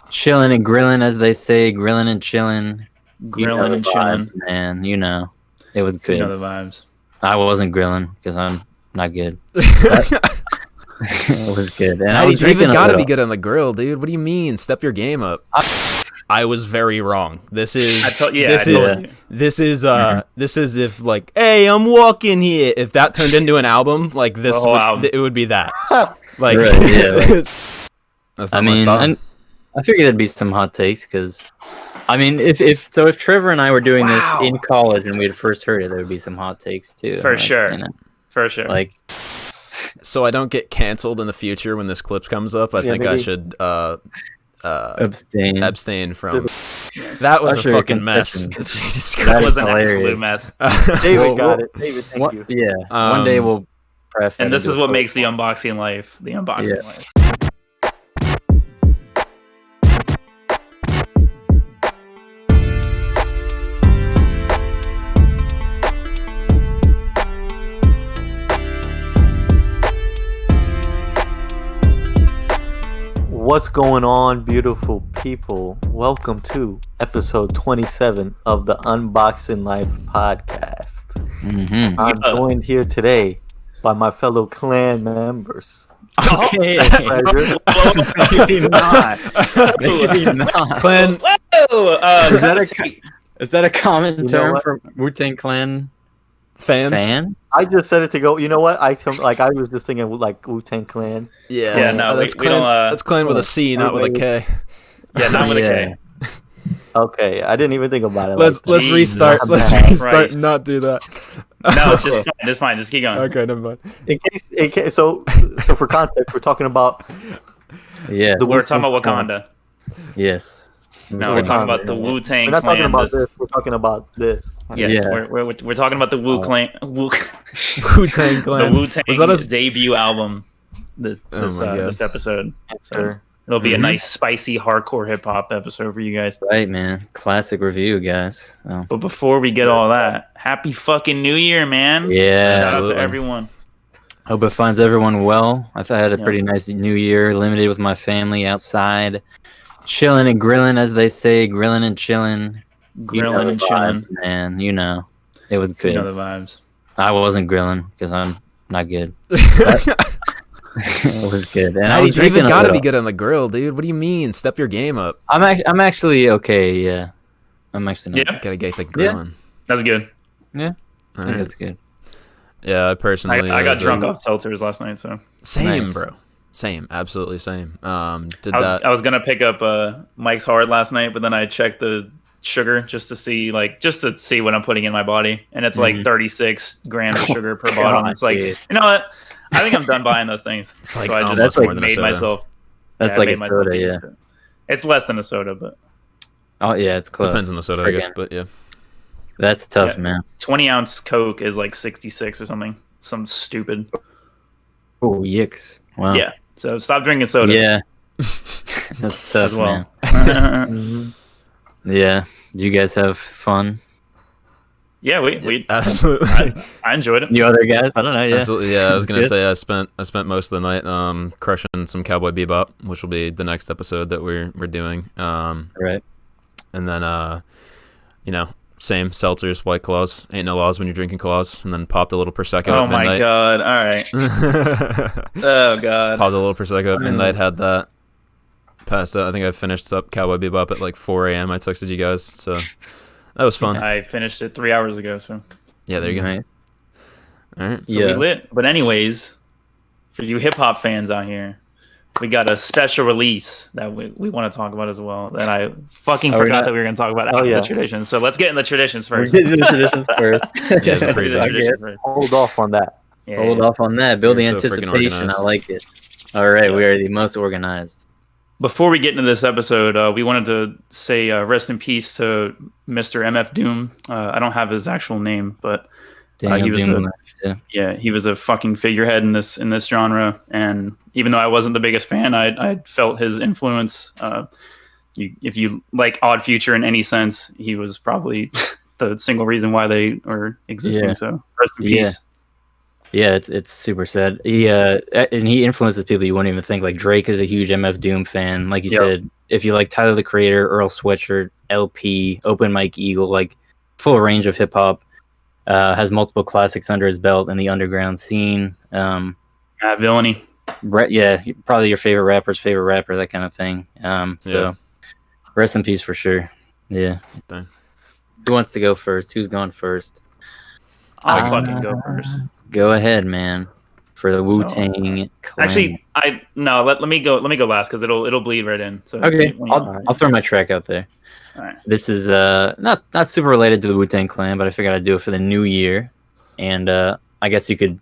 Chilling and grilling, as they say, grilling and chilling. Grilling and chilling. Man, it was good. You know the vibes. I wasn't grilling because I'm not good. It was good. And Daddy, David gotta be good on the grill, dude. What do you mean? Step your game up. I was very wrong. This is if like, hey, I'm walking here. If that turned into an album, like this, it would be that. Like, right, yeah, that's not my style. I figured there'd be some hot takes because, I mean, if Trevor and I were doing this in college and we had first heard it, there would be some hot takes too. For sure. Like, so I don't get canceled in the future when this clip comes up. I think I should abstain from. That was a fucking mess. Jesus Christ. That was an absolute mess. David got it. David, thank you. Yeah. One day we'll prep. And this is what makes the unboxing life. The unboxing life. What's going on, beautiful people? Welcome to episode 27 of the Unboxing Life podcast. Mm-hmm. I'm joined here today by my fellow clan members. Okay. Maybe not. Clan. Is that a common term for Wu-Tang Clan fans? I just said it to go. You know what? I was just thinking like Wu-Tang Clan. Yeah. No, that's clan. That's clan with a C, not with a K. Yeah, not with a K. Okay, I didn't even think about it. Let's restart. Let's restart. And not do that. No, just fine. Just keep going. Okay, never mind. In case, so for context, we're talking about. Yeah, we're talking about Wakanda. Yes. No, we're talking about the Wu-Tang Clan. We're not talking about this. We're talking about this. Yes, we're talking about the Wu-Tang Clan. The Wu-Tang debut album. This episode. So it'll be a nice, spicy, hardcore hip hop episode for you guys. Right, man. Classic review, guys. Oh. But before we get all that, happy fucking New Year, man! Yeah, shout out to everyone. Hope it finds everyone well. I had a pretty nice New Year, limited with my family outside, chilling and grilling, as they say, grilling and chilling. Grilling and chilling, man. It was good. You know the vibes. I wasn't grilling because I'm not good. It was good. And Daddy, David gotta be good on the grill, dude. What do you mean? Step your game up. I'm actually okay. Yeah, I'm actually not. Yeah. Gotta get the grilling. That's good. Yeah, I think that's good. Yeah, I personally. I got drunk off seltzers last night, so. Same, nice. Bro. Same, absolutely same. I was gonna pick up Mike's Hard last night, but then I checked the sugar just to see what I'm putting in my body, and it's like 36 grams of sugar per bottle. It's like, you know what? I think I'm done buying those things. It's like, so I just like made myself. That's like a soda, yeah. It's less than a soda, but. Oh yeah, it's close. Depends on the soda, I guess, but yeah. That's tough, man. 20-ounce Coke is like 66 or something. Some stupid. Oh, yikes! Wow. Yeah. So stop drinking soda. Yeah. That's tough, as well. Man. Yeah. Did you guys have fun? Yeah, we absolutely. I enjoyed it. You other guys? I don't know. Yeah. Absolutely. Yeah, I was gonna say I spent most of the night crushing some Cowboy Bebop, which will be the next episode that we're doing. Right. And then same seltzers, White Claws. Ain't no laws when you're drinking claws. And then popped a little Prosecco at midnight. Oh my god! All right. Oh god. Popped a little Prosecco at midnight. Had that. Passed out. I think I finished up Cowboy Bebop at like 4 a.m. I texted you guys, so that was fun. I finished it 3 hours ago, so. Yeah, there you go. Nice. All right. So we lit. But anyways, for you hip hop fans out here, we got a special release that we want to talk about as well. That I fucking forgot that we were going to talk about after the traditions. So let's get in the traditions first. We did the traditions first. Hold off on that. Yeah, Hold off on that. Build the anticipation. I like it. All right, we are the most organized. Before we get into this episode, we wanted to say rest in peace to Mr. MF Doom. I don't have his actual name, but he was a fucking figurehead in this genre. And even though I wasn't the biggest fan, I felt his influence. If you like Odd Future in any sense, he was probably the single reason why they are existing. Yeah. So rest in peace. Yeah, it's super sad. He influences people you wouldn't even think. Like Drake is a huge MF Doom fan. Like you said, if you like Tyler the Creator, Earl Sweatshirt, LP, Open Mike Eagle, like full range of hip hop. Has multiple classics under his belt in the underground scene. Villainy. Yeah, probably your favorite rapper's favorite rapper, that kind of thing. So rest in peace for sure. Yeah. Dang. Who wants to go first? Who's going first? I'll fucking go first. Go ahead, man. For the Wu-Tang Clan. Actually, let me go last because it'll bleed right in. So okay, I'll throw my track out there. All right. This is not super related to the Wu-Tang Clan, but I figured I'd do it for the new year, and I guess you could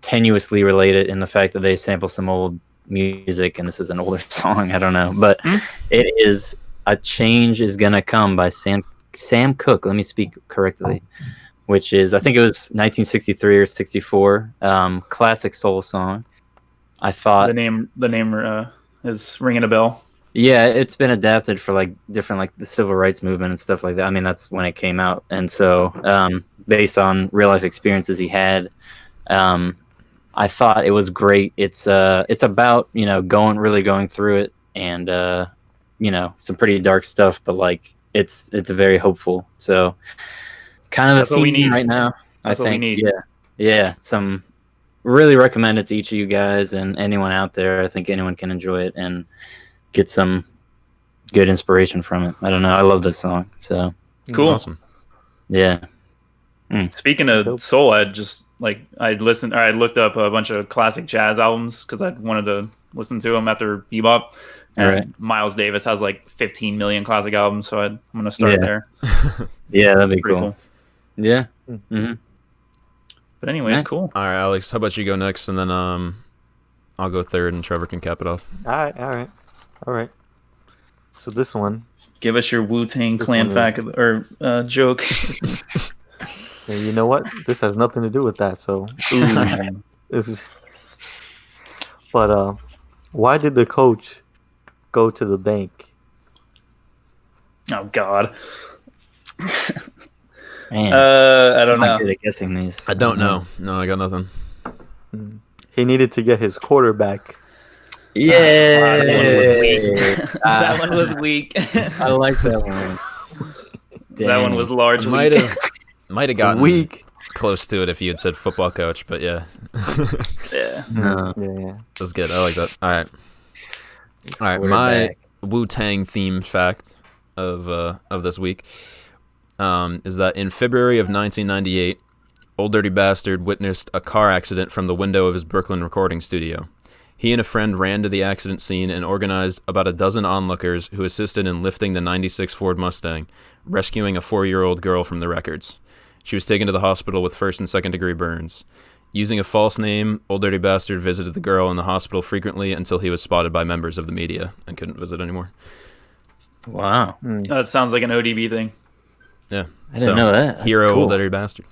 tenuously relate it in the fact that they sample some old music, and this is an older song. I don't know, but it is "A Change Is Gonna Come" by Sam Cooke. Let me speak correctly. Which is, I think it was 1963 or 64, classic soul song. I thought the name is ringing a bell. Yeah, it's been adapted for like different, like the civil rights movement and stuff like that. I mean, that's when it came out, and so based on real life experiences he had, I thought it was great. It's about going through it, and some pretty dark stuff, but like it's very hopeful. So. Kind of the theme right now. That's what we need. Yeah. Really recommend it to each of you guys and anyone out there. I think anyone can enjoy it and get some good inspiration from it. I don't know. I love this song. So cool. Awesome. Yeah. Speaking of soul, I looked up a bunch of classic jazz albums because I wanted to listen to them after bebop. And Miles Davis has like 15 million classic albums, so I'm gonna start there. Yeah, that'd be cool. Yeah. Mm-hmm. But anyways, cool. All right, Alex, how about you go next, and then I'll go third, and Trevor can cap it off. All right. So this one. Give us your Wu-Tang Clan fact or joke. Yeah, you know what? This has nothing to do with that. So. This is. But why did the coach go to the bank? Oh God. Man, I don't know. I'm good at guessing these. I don't know. No, I got nothing. He needed to get his quarterback. Yeah, that one was weak. I like that one. That one was large. Might have gotten weak. Close to it if you had said football coach, but yeah. Yeah. No. Yeah. That's good. I like that. All right. My Wu-Tang themed fact of this week is that in February of 1998, Old Dirty Bastard witnessed a car accident from the window of his Brooklyn recording studio. He and a friend ran to the accident scene and organized about a dozen onlookers who assisted in lifting the 96 Ford Mustang, rescuing a 4-year-old girl from the wreckers. She was taken to the hospital with first and second degree burns. Using a false name, Old Dirty Bastard visited the girl in the hospital frequently until he was spotted by members of the media and couldn't visit anymore. Wow. That sounds like an ODB thing. Yeah. I didn't know that. Hero, cool. Old Dirty Bastard.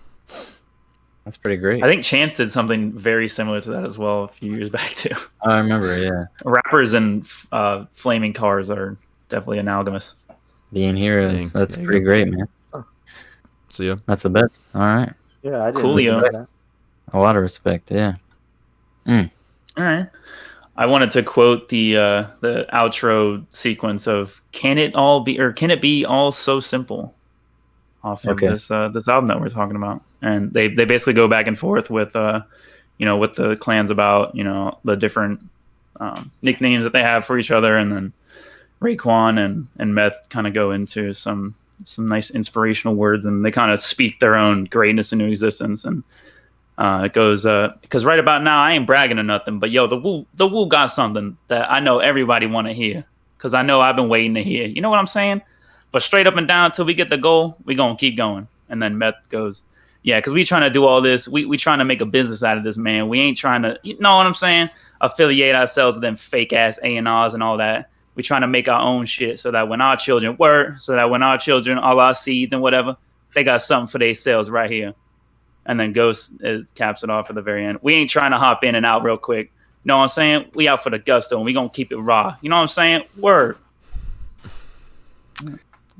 That's pretty great. I think Chance did something very similar to that as well a few years back too. I remember, yeah. Rappers and flaming cars are definitely analogous. Being heroes. That's pretty great, man. So yeah. That's the best. All right. Yeah, I didn't Coolio. listen to A lot of respect, yeah. All right. I wanted to quote the outro sequence of "Can it be all so simple?" off of this album that we're talking about, and they basically go back and forth with what the clan's about, the different nicknames that they have for each other, and then Raekwon and Meth kind of go into some nice inspirational words, and they kind of speak their own greatness into existence. And it goes, because right about now I ain't bragging or nothing, but yo, the Wu got something that I know everybody want to hear, because I know I've been waiting to hear. You know what I'm saying? But straight up and down until we get the goal, we gonna keep going. And then Meth goes, yeah, because we trying to do all this. We trying to make a business out of this, man. We ain't trying to, you know what I'm saying? Affiliate ourselves with them fake ass A&Rs and all that. We trying to make our own shit so that when our children, all our seeds and whatever, they got something for themselves right here. And then Ghost caps it off at the very end. We ain't trying to hop in and out real quick. You know what I'm saying? We out for the gusto, and we gonna keep it raw. You know what I'm saying? Word.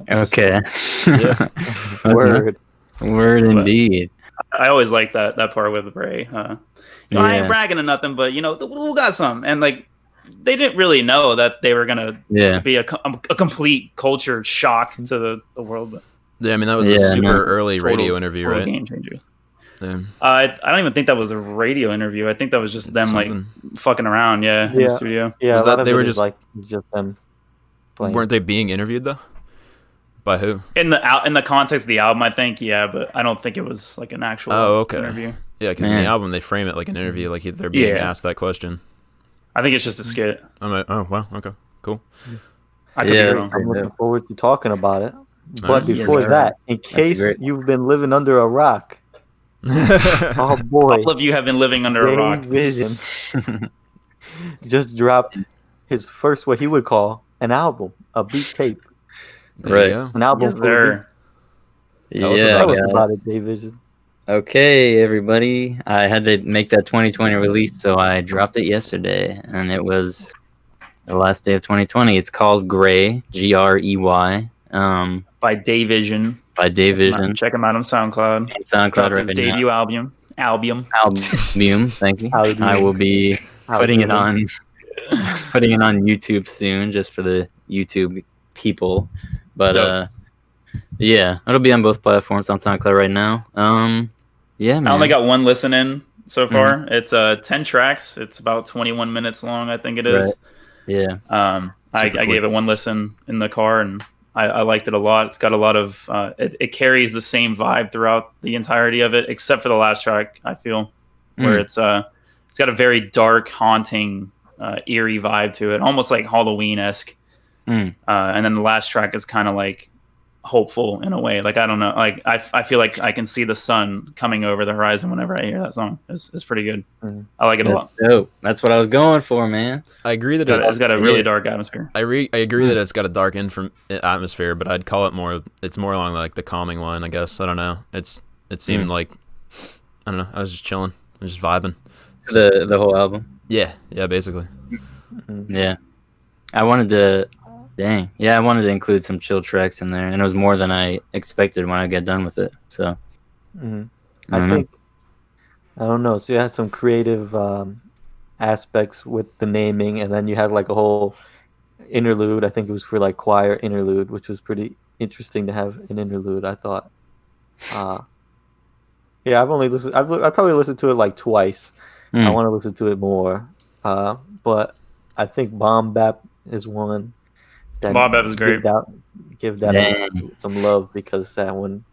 Okay. Yeah. Word indeed. I always like that part with Bray. I ain't bragging or nothing, but the Wu got something. And like they didn't really know that they were gonna be a complete culture shock to the world. Yeah, I mean that was a super early radio interview, right? Game changer. I don't even think that was a radio interview. I think that was just them like fucking around, in the studio. Yeah, was that they were just them playing. Weren't they being interviewed though? By who? In the context of the album, I think, but I don't think it was like an actual interview. Yeah, because in the album they frame it like an interview, like they're being asked that question. I think it's just a skit. I'm like, oh wow, okay, cool. I could be wrong. I'm looking forward to talking about it. But before that, in case you've been living under a rock. Oh boy! All of you have been living under a rock. Vision just dropped his first, what he would call an album, a beat tape. Right, an album. Yes, there. Tell us about it, Dave Vision. Okay, everybody. I had to make that 2020 release, so I dropped it yesterday, and it was the last day of 2020. It's called Grey, Grey. By Dave Vision. Check him out on SoundCloud. SoundCloud right his debut album. Thank you. I will be putting it on YouTube soon, just for the YouTube people. But it'll be on both platforms on SoundCloud right now. Man. I only got one listen in so far. It's 10 tracks. It's about 21 minutes long, I think it is. Right. Yeah. I gave it one listen in the car, and I liked it a lot. It's got a lot of it carries the same vibe throughout the entirety of it, except for the last track, I feel, where it's got a very dark, haunting, eerie vibe to it, almost like Halloween-esque. And then the last track is kind of like hopeful in a way. Like, I don't know, like I feel like I can see the sun coming over the horizon whenever I hear that song. It's pretty good. I like it a lot. Dope. That's what I was going for, man. I agree that it's got a really dark atmosphere. I agree that it's got a dark atmosphere, but I'd call it it's more along like the calming line, I guess. I don't know. It seemed like, I don't know, I was just chilling. I was just vibing. The whole album? Yeah, basically. Yeah. I wanted to include some chill tracks in there, and it was more than I expected when I got done with it. So, I think, I don't know. So you had some creative aspects with the naming, and then you had like a whole interlude. I think it was for like choir interlude, which was pretty interesting to have an interlude, I thought. I've only listened. I probably listened to it like twice. I want to listen to it more, but I think Bomb Bap is one. Bob Bap is great. Give that some love, because that one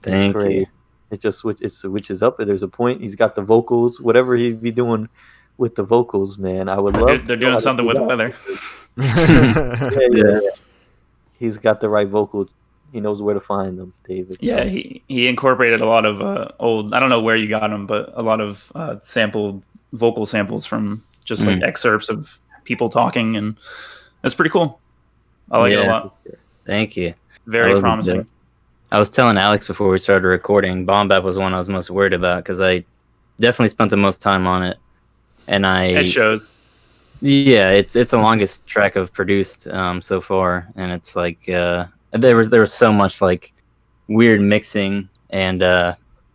is great. It just switches up. There's a point. He's got the vocals. Whatever he'd be doing with the vocals, man, I would love. They're doing something with the weather. Yeah. He's got the right vocals. He knows where to find them, David. Yeah, he incorporated a lot of old. I don't know where you got them, but a lot of vocal samples from just like excerpts of people talking, and that's pretty cool. I like it a lot. Thank you. Very promising. I was telling Alex before we started recording, Bomb Bap was one I was most worried about, because I definitely spent the most time on it, and it shows. Yeah, it's the longest track I've produced so far, and it's like there was so much like weird mixing, and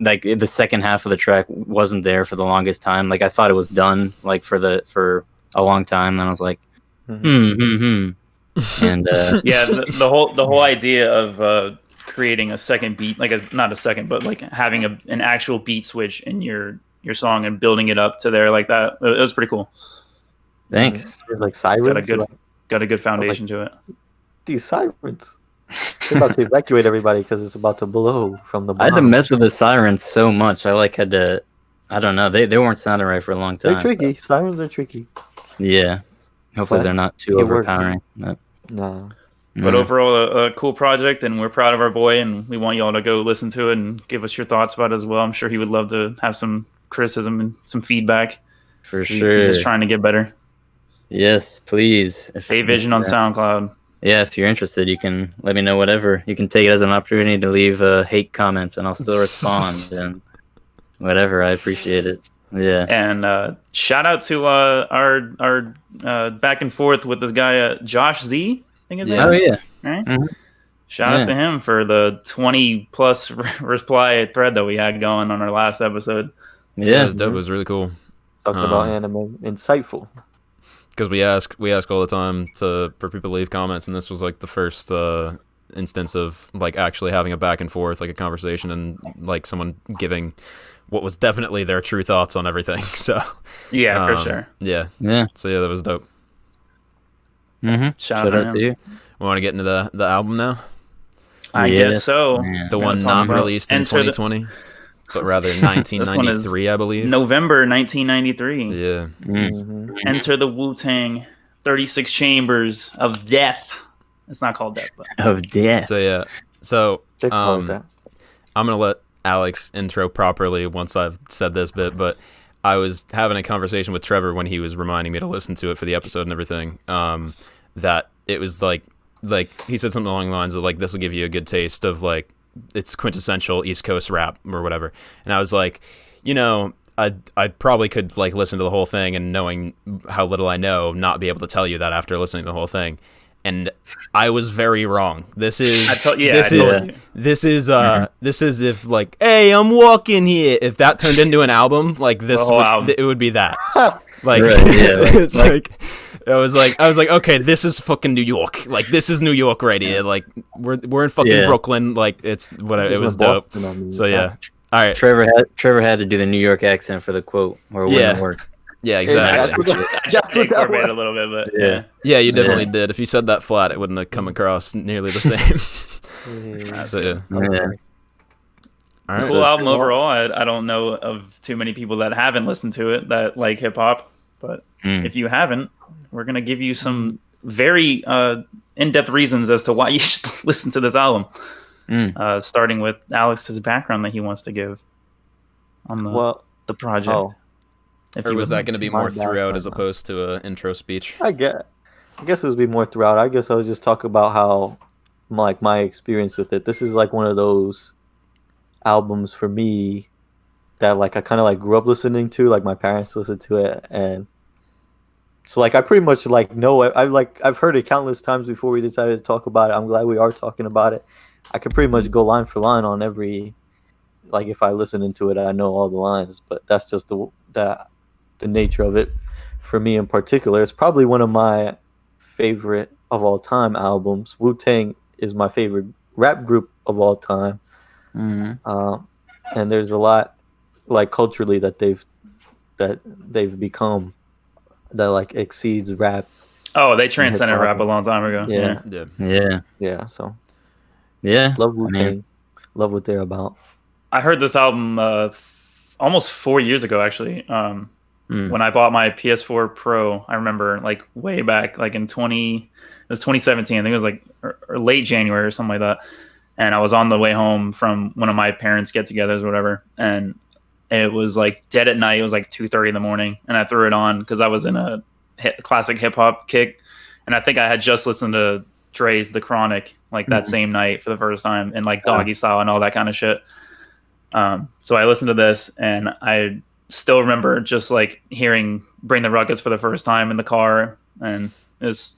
like the second half of the track wasn't there for the longest time. Like I thought it was done like for a long time, and I was like, And the whole idea of creating a second beat, like not a second, but like having an actual beat switch in your song and building it up to there like that, it was pretty cool. Thanks. Like sirens, got a good foundation to it. These sirens, they're about to evacuate everybody because it's about to blow from the bomb. I had to mess with the sirens so much. I had to. I don't know. They weren't sounding right for a long time. They're tricky. But... Sirens are tricky. Yeah. Hopefully they're not too overpowering. No. But overall, a cool project, and we're proud of our boy, and we want y'all to go listen to it and give us your thoughts about it as well. I'm sure he would love to have some criticism and some feedback. For sure. He's just trying to get better. Yes, please. Dave Vision on SoundCloud. Yeah, if you're interested, you can let me know whatever. You can take it as an opportunity to leave hate comments, and I'll still respond. And whatever, I appreciate it. Yeah. And shout out to our back and forth with this guy, Josh Z. I think his name. Oh, yeah. Right? Mm-hmm. Shout out to him for the 20-plus reply thread that we had going on our last episode. Yeah, it was dope. It was really cool. Talking about anime. Insightful. because we ask all the time for people to leave comments, and this was like the first instance of like actually having a back and forth, like a conversation, and like someone giving what was definitely their true thoughts on everything. So yeah, for sure. Yeah. So yeah, that was dope. Shout out to you. We want to get into the album now. I guess so. The one not released in 2020, but rather 1993, I believe. November 1993. Yeah. Enter the Wu-Tang 36 Chambers of Death. It's not called that, but of death. So yeah. So I'm gonna let Alex intro properly once I've said this bit, but I was having a conversation with Trevor when he was reminding me to listen to it for the episode and everything. That it was like he said something along the lines of like, this will give you a good taste of like it's quintessential East Coast rap or whatever. And I was like, I probably could like listen to the whole thing, and knowing how little I know, not be able to tell you that after listening to the whole thing. And I was very wrong. This is if like, hey, I'm walking here. If that turned into an album, like this, it would be that. Like, it's like I was like, okay, this is fucking New York. Like, this is New York right here. Like, we're in fucking Brooklyn. Like, it's whatever. It was dope. So yeah. All right. Trevor had to do the New York accent for the quote, or it wouldn't work. Yeah, exactly. Just incorporated a little bit, but yeah, you definitely did. If you said that flat, it wouldn't have come across nearly the same. So yeah. All right. Cool album overall. I don't know of too many people that haven't listened to it that like hip hop, but if you haven't, we're gonna give you some very in-depth reasons as to why you should listen to this album. Starting with Alex's background that he wants to give on the project. Or was that going to be more throughout as opposed to an intro speech? I guess it would be more throughout. I guess I would just talk about how, like, my experience with it. This is like one of those albums for me that like I kind of like grew up listening to. Like my parents listened to it, and so like I pretty much like know it. I've heard it countless times before we decided to talk about it. I'm glad we are talking about it. I could pretty much go line for line on every, like if I listen into it, I know all the lines. But that's just the nature of it for me in particular. It's probably one of my favorite of all time albums. Wu-Tang is my favorite rap group of all time. And there's a lot like culturally that they've become that like exceeds rap. Oh, they transcended rap a long time ago. Yeah. So love Wu-Tang. Love what they're about. I heard this album almost 4 years ago, actually. When I bought my PS4 Pro, I remember like way back, like in 2017, I think it was like or late January or something like that. And I was on the way home from one of my parents' get-togethers or whatever, and it was like dead at night. It was like 2:30 in the morning, and I threw it on because I was in a classic hip hop kick, and I think I had just listened to Dre's The Chronic like that same night for the first time, and like Doggy Style and all that kind of shit. So I listened to this, and I still remember just like hearing Bring Da Ruckus for the first time in the car, and it's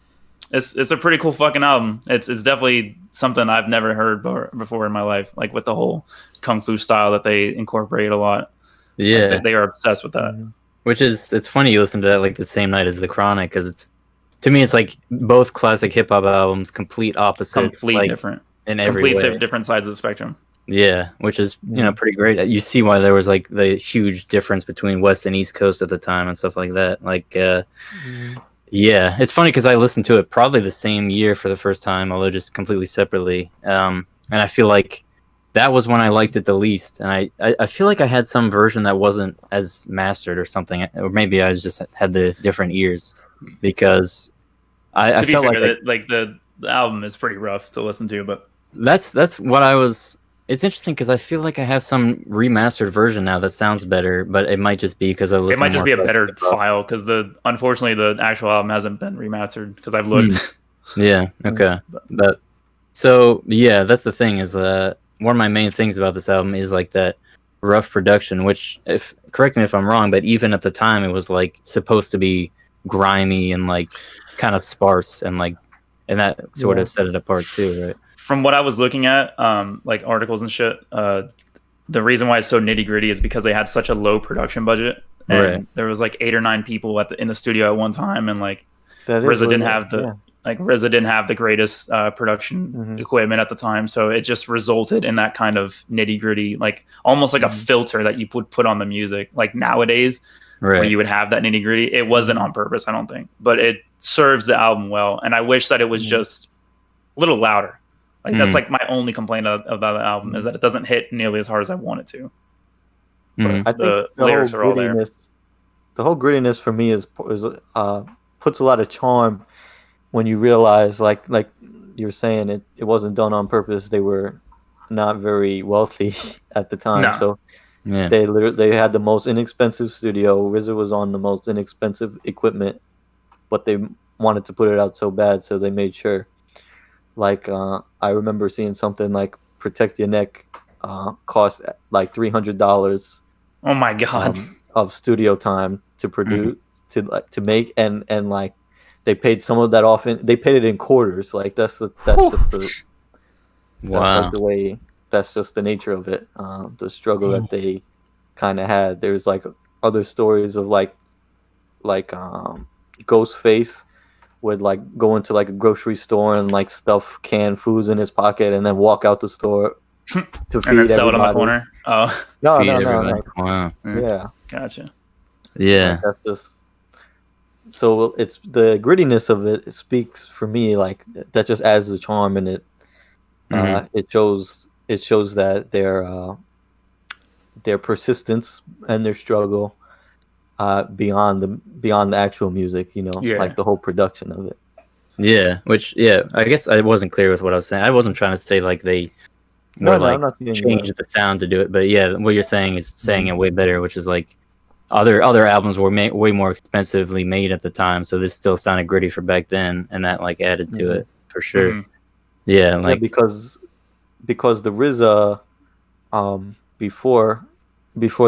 a pretty cool fucking album. It's definitely something I've never heard before in my life, like with the whole kung fu style that they incorporate a lot. Yeah, like they are obsessed with that. Which is, it's funny you listen to that like the same night as The Chronic, because to me it's like both classic hip hop albums, complete opposite, different in every way, different sides of the spectrum. Yeah, which is pretty great. You see why there was like the huge difference between West and East Coast at the time and stuff like that. Like, yeah, it's funny because I listened to it probably the same year for the first time, although just completely separately. And I feel like that was when I liked it the least. And I feel like I had some version that wasn't as mastered or something, or maybe I just had the different ears because I felt like the album is pretty rough to listen to, but that's what I was. It's interesting because I feel like I have some remastered version now that sounds better, but it might just be because I listen. It might just be a better file because unfortunately the actual album hasn't been remastered because I've looked. Yeah. Okay. But so yeah, that's the thing is one of my main things about this album is like that rough production, which correct me if I'm wrong, but even at the time it was like supposed to be grimy and like kind of sparse and that sort of set it apart too, right? From what I was looking at, like articles and shit, the reason why it's so nitty gritty is because they had such a low production budget, and there was like 8 or 9 people in the studio at one time, and like RZA didn't have RZA didn't have the greatest production equipment at the time, so it just resulted in that kind of nitty gritty, like almost like a filter that you would put on the music. Like nowadays, where you would have that nitty gritty, it wasn't on purpose, I don't think, but it serves the album well. And I wish that it was just a little louder. Like that's like my only complaint about the album is that it doesn't hit nearly as hard as I want it to. But I think the lyrics are all there. The whole grittiness for me is puts a lot of charm when you realize, like you were saying, it wasn't done on purpose. They were not very wealthy at the time, so they had the most inexpensive studio. RZA was on the most inexpensive equipment, but they wanted to put it out so bad, so they made sure. Like I remember seeing something like "Protect Your Neck" cost like $300. Oh my god! Of studio time to produce, to make, and like they paid some of that off. They paid it in quarters. Like that's just the like the way. That's just the nature of it. The struggle that they kind of had. There's like other stories of like Ghostface would like go into like a grocery store and like stuff canned foods in his pocket and then walk out the store to feed and then sell everybody. it on the corner. Oh, no. Wow. Yeah. Gotcha. Yeah. Like, that's just so it's the grittiness of it. It speaks for me like that just adds the charm in it. It shows that their persistence and their struggle beyond the actual music, like the whole production of it. Yeah, which I guess I wasn't clear with what I was saying. I wasn't trying to say like they changed the sound to do it, but what you're saying is saying it way better, which is like other albums were way more expensively made at the time, so this still sounded gritty for back then, and that like added to it for sure. Because the RZA before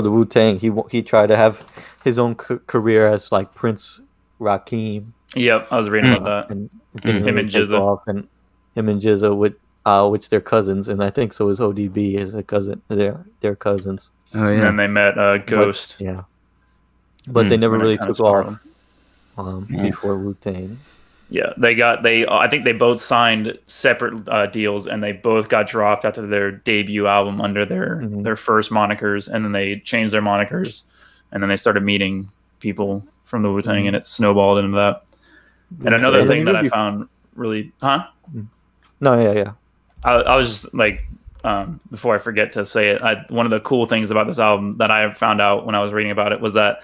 the Wu-Tang, he tried to have his own career as like Prince Rakim. Yep, I was reading about that. And him and GZA. And him and GZA with which they're cousins, and I think so is ODB is a cousin. They're cousins. Oh yeah. And then they met Ghost. But they never really took off before Wu-Tang. Yeah, I think they both signed separate deals, and they both got dropped after their debut album under their first monikers, and then they changed their monikers, and then they started meeting people from the Wu-Tang, and it snowballed into that. And another thing that I found really, No, yeah. I was just like, before I forget to say it, one of the cool things about this album that I found out when I was reading about it was that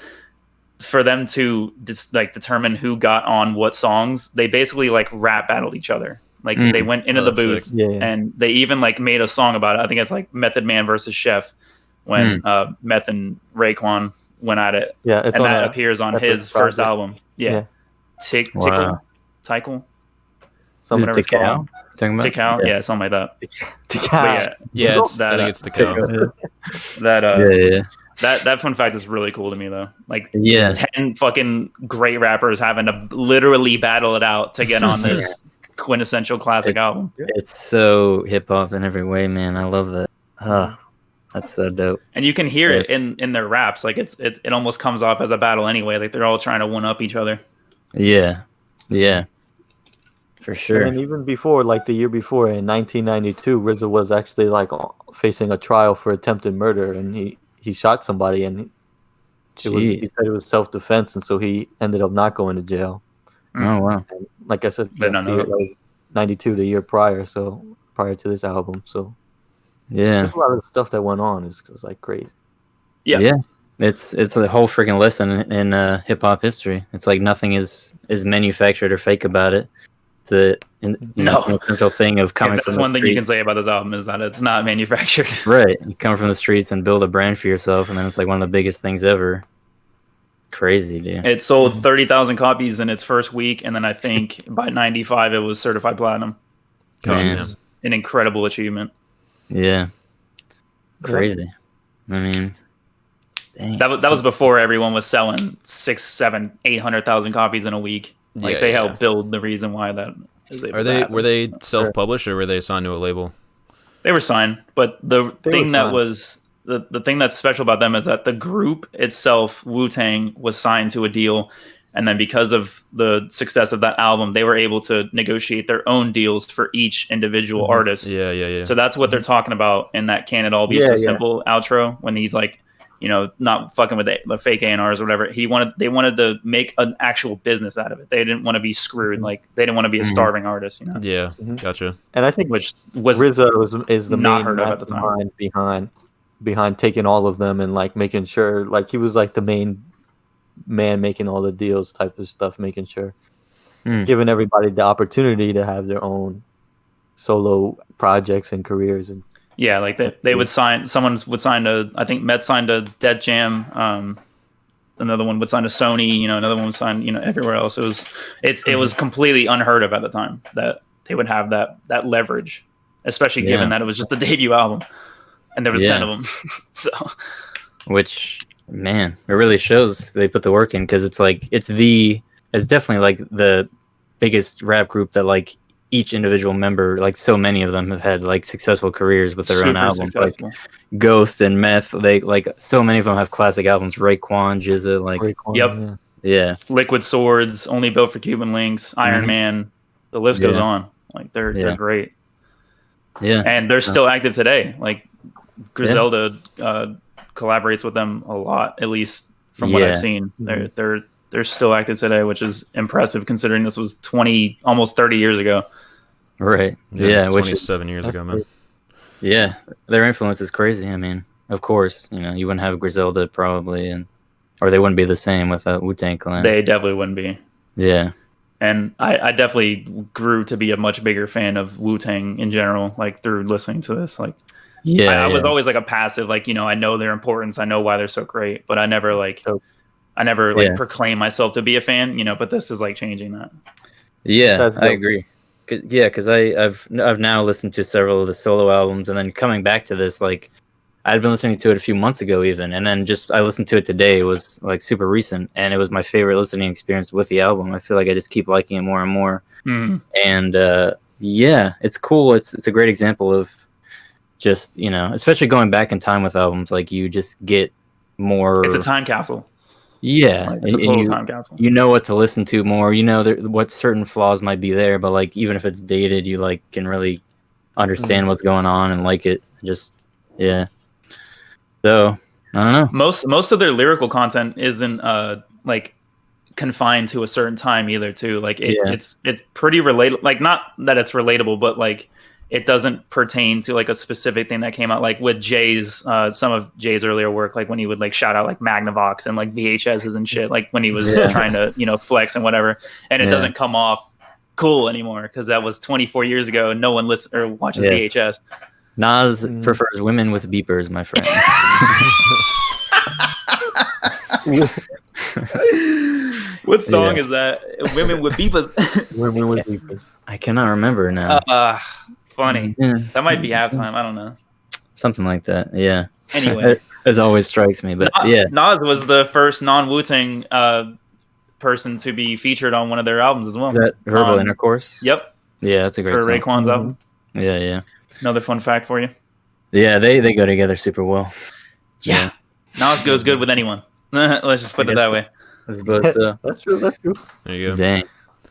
for them to determine who got on what songs, they basically like rap battled each other. Like they went into the booth and they even like made a song about it. I think it's like Method Man versus Chef when Meth and Raekwon went at it. Yeah, and that appears on his first album. Yeah. Tickle. Something Tickle. Tickle, yeah, something like that. Tickle. Yeah, I think it's Tickle. That fun fact is really cool to me though. Like 10 fucking great rappers having to literally battle it out to get on this quintessential classic album. It's so hip hop in every way, man. I love that. That's so dope. And you can hear it in their raps. Like it almost comes off as a battle anyway. Like they're all trying to one up each other. Yeah. For sure. And even before, like the year before in 1992, RZA was actually like facing a trial for attempted murder, and he shot somebody, and he said it was self-defense, and so he ended up not going to jail. Oh wow! And like I said, 92, the year prior, so prior to this album. So there's a lot of stuff that went on. It's just like crazy. Yeah. It's a whole freaking lesson in hip hop history. It's like nothing is manufactured or fake about it. It's an essential thing of coming from the streets. That's one thing you can say about this album is that it's not manufactured. Right. You come from the streets and build a brand for yourself, and then it's like one of the biggest things ever. Crazy, dude. It sold 30,000 copies in its first week, and then I think by 95 it was certified platinum. Which is an incredible achievement. Yeah. Crazy. I mean, dang. That was before everyone was selling 600,000, 700,000, 800,000 copies in a week. Like they helped build the reason why that is able to happen. Were they self-published or were they signed to a label? They were signed, but the thing that's special about them is that the group itself, Wu-Tang, was signed to a deal, And then because of the success of that album, they were able to negotiate their own deals for each individual artist. Yeah. So that's what they're talking about in that Can It All Be So Simple outro, when he's like, you know, not fucking with the fake A&Rs or whatever. They wanted to make an actual business out of it. They didn't want to be screwed. Like, they didn't want to be a starving artist, you know? Yeah, gotcha. And I think which was RZA is the not main heard of at the time. behind taking all of them and like making sure, like he was like the main man making all the deals type of stuff, making sure giving everybody the opportunity to have their own solo projects and careers. And yeah, like they would sign, someone would sign to, I think Met signed to Dead Jam, another one would sign to Sony, you know, another one would sign, you know, everywhere else. It was completely unheard of at the time that they would have that leverage, especially given that it was just the debut album and there was 10 of them. So, which, man, it really shows they put the work in, because it's like it's definitely like the biggest rap group that like each individual member, like so many of them have had like successful careers with their own albums. Successful. Like Ghost and Meth, they like so many of them have classic albums. Raekwon, GZA, like Raekwon, yeah. Liquid Swords, Only Built for Cuban Links, Iron Man, the list goes on. Like they're great. Yeah, and they're still active today. Like Griselda collaborates with them a lot, at least from what I've seen. They're still active today, which is impressive considering this was almost 30 years ago. Right. Yeah, 27 years ago, man. Yeah, their influence is crazy. I mean, of course, you know, you wouldn't have Griselda probably, or they wouldn't be the same without Wu-Tang Clan. They definitely wouldn't be. Yeah. And I definitely grew to be a much bigger fan of Wu-Tang in general, like through listening to this. Like, I was always like a passive, like, you know, I know their importance, I know why they're so great, but I never proclaim myself to be a fan, you know. But this is like changing that. Yeah, I agree. Because I've now listened to several of the solo albums, and then coming back to this, like I'd been listening to it a few months ago even, and then I listened to it today. It was like super recent, and it was my favorite listening experience with the album. I feel like I just keep liking it more and more. And it's cool. It's a great example of just, you know, especially going back in time with albums, like you just get more. It's a time capsule. Yeah, like, it's a total time capsule. You know what to listen to more. You know what certain flaws might be there, but like even if it's dated, you like can really understand what's going on and like it. Just So I don't know. Most of their lyrical content isn't like confined to a certain time either. Too like it's pretty relatable. Like not that it's relatable, but like it doesn't pertain to like a specific thing that came out. Like with Jay's some of Jay's earlier work, like when he would like shout out like Magnavox and like VHSs and shit, like when he was trying to, you know, flex and whatever, and it doesn't come off cool anymore because that was 24 years ago and no one listens or watches VHS. Nas prefers women with beepers, my friend. What song is that? Women with beepers. Women with beepers. I cannot remember now. Funny. That might be halftime. I don't know. Something like that. Yeah. Anyway, it always strikes me. But Nas was the first non-Wu-Tang person to be featured on one of their albums as well. Is that Verbal Intercourse? Yep. Yeah, that's a great song. For Raekwon's album. Yeah. Another fun fact for you. Yeah, they go together super well. Yeah. Nas goes good with anyone. Let's just put it that way. I suppose so. That's true. There you go. Dang.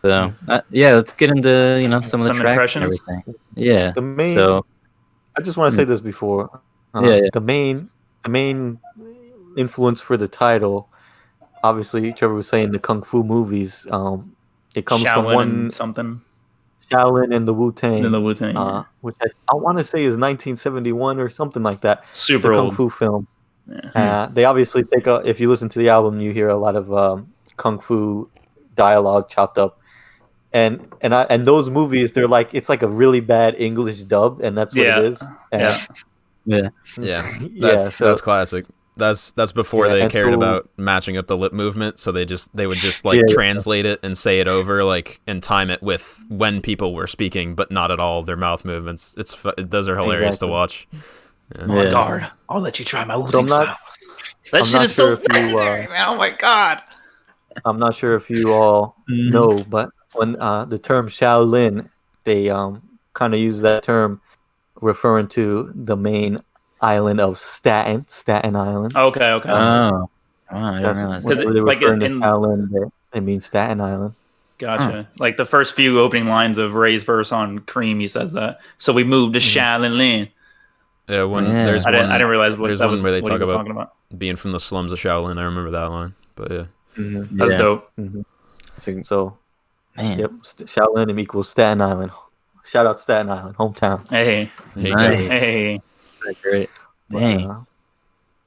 So let's get into, you know, some of the tracks and everything. Yeah. I just want to say this before. The main influence for the title, obviously, Trevor was saying the kung fu movies. It comes Shaolin from one something. Shaolin and the Wu-Tang. Which I want to say is 1971 or something like that. Super it's a old kung fu film. Yeah. They obviously if you listen to the album, you hear a lot of kung fu dialogue chopped up. And those movies, they're like, it's like a really bad English dub, and that's what it is. That's classic. That's before they cared about matching up the lip movement, so they would just like translate it and say it over, like, and time it with when people were speaking, but not at all their mouth movements. Those are hilarious to watch. Oh my god! I'll let you try my Wu-Tang style. That shit is so legendary, man! Oh my god! I'm not sure if you all know, but when the term Shaolin, they kind of use that term referring to the main island of Staten Island. Okay. Oh, I didn't realize. Because like Shaolin, It means Staten Island. Gotcha. Like the first few opening lines of Ray's verse on Cream, he says that. So we moved to Shaolin. Yeah, I didn't realize what that was. Where they what talk he was about talking about being from the slums of Shaolin. I remember that line, but yeah, that's dope. So, Man. yep, Shaolin equals Staten Island. Shout out Staten Island, hometown. Hey, Nice. hey, That's great. Dang. But,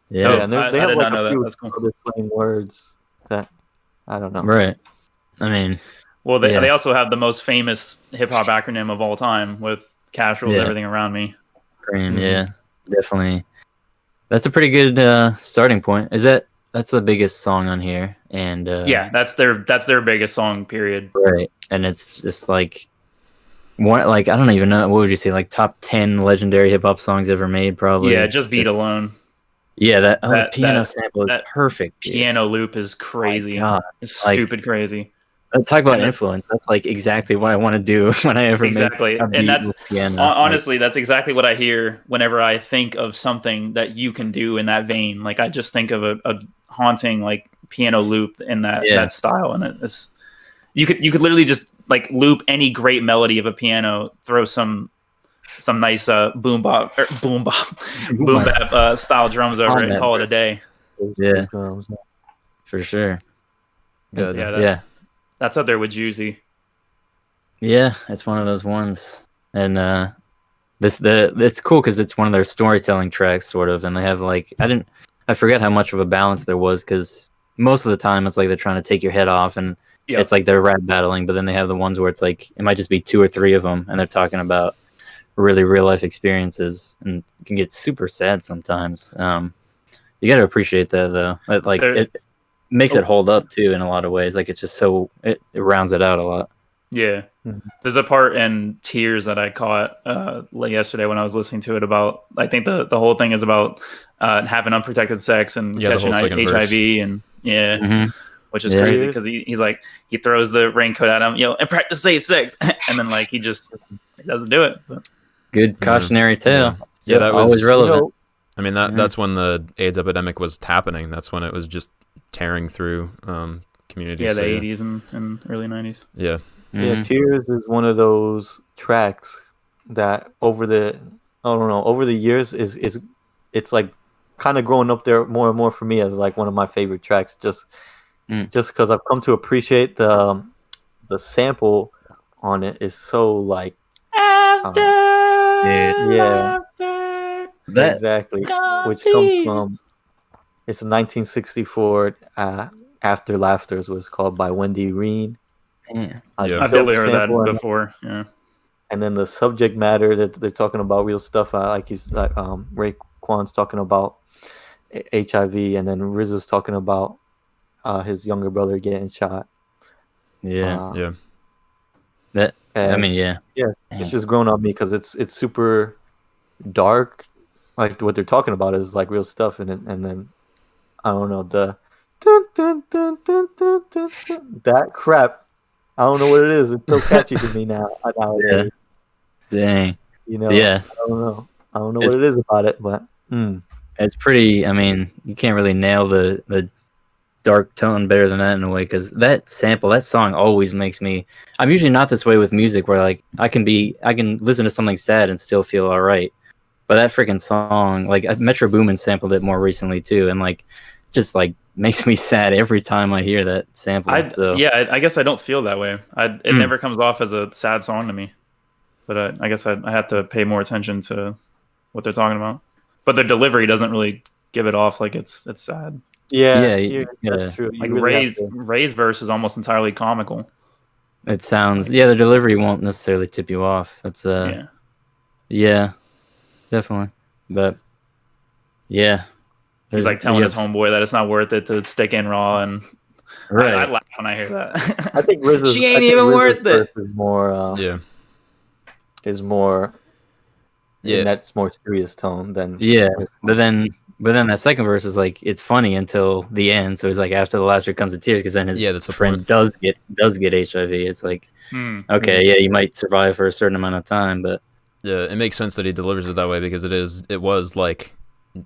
Yeah. and they I have did like not know a that. few That's cool. other slang words that I don't know. Right. I mean, well, they also have the most famous hip hop acronym of all time with cash rules everything around me. Cream, yeah, definitely. That's a pretty good starting point. That's the biggest song on here, and yeah, that's their biggest song, period. Right, and it's just like one, like I don't even know, what would you say, like top 10 legendary hip hop songs ever made, probably. Yeah, just beat alone. Yeah, the piano sample is perfect. Piano loop is crazy. It's stupid crazy. Talk about influence. That's like exactly what I want to do when I ever make a beat that's with piano. Honestly, that's exactly what I hear whenever I think of something that you can do in that vein. Like I just think of a haunting like piano loop in that style, and it's you could literally just like loop any great melody of a piano, throw some nice boom bap style drums over it, and call it a day. Yeah, for sure. Good. Yeah. That's up there with Juicy. Yeah, it's one of those ones, and it's cool because it's one of their storytelling tracks, sort of, and they have like I forget how much of a balance there was because most of the time it's like they're trying to take your head off, and it's like they're rap battling, but then they have the ones where it's like it might just be 2 or 3 of them, and they're talking about really real life experiences, and it can get super sad sometimes. You got to appreciate that though. It makes it hold up too in a lot of ways. Like it's just it rounds it out a lot. Yeah. There's a part in Tears that I caught yesterday when I was listening to it about, I think the whole thing is about having unprotected sex and catching HIV and which is crazy because he's like, he throws the raincoat at him, and practice safe sex. And then like he doesn't do it. But. Good cautionary tale. Yeah, that was always relevant. I mean, that's when the AIDS epidemic was happening. That's when it was just tearing through communities. Yeah, the 80s and early 90s. Yeah. Yeah, Tears is one of those tracks that over the years it's like kind of growing up there more and more for me as like one of my favorite tracks, just because I've come to appreciate the sample on it is so like exactly, which comes from it's a 1964 After Laughters was called by Wendy Reen. Yeah. I've definitely heard that before. Yeah. And then the subject matter that they're talking about real stuff, like he's like Raekwon's talking about HIV, and then Riz is talking about his younger brother getting shot. Yeah. It's just grown on me because it's super dark. Like what they're talking about is like real stuff, and then I don't know the that crap. I don't know what it is. It's so catchy to me now. Nowadays. Dang. I don't know what it is about it, but it's pretty. I mean, you can't really nail the dark tone better than that in a way, because that song always makes me. I'm usually not this way with music, where like I can listen to something sad and still feel all right, but that freaking song, like Metro Boomin sampled it more recently too, and like just like makes me sad every time I hear that sample. I guess I don't feel that way. It never comes off as a sad song to me, but I guess I have to pay more attention to what they're talking about. But their delivery doesn't really give it off like it's sad. That's true. Like Ray's verse is almost entirely comical. It sounds the delivery won't necessarily tip you off. It's definitely, but yeah. He's like telling his homeboy that it's not worth it to stick in raw, and I laugh when I hear that. I think Riz's, she ain't even worth it. Is more, is more, in that more serious tone than But then that second verse is like it's funny until the end. So it's like after the laughter comes to tears, because then his friend does get HIV. It's like you might survive for a certain amount of time, but it makes sense that he delivers it that way, because it was like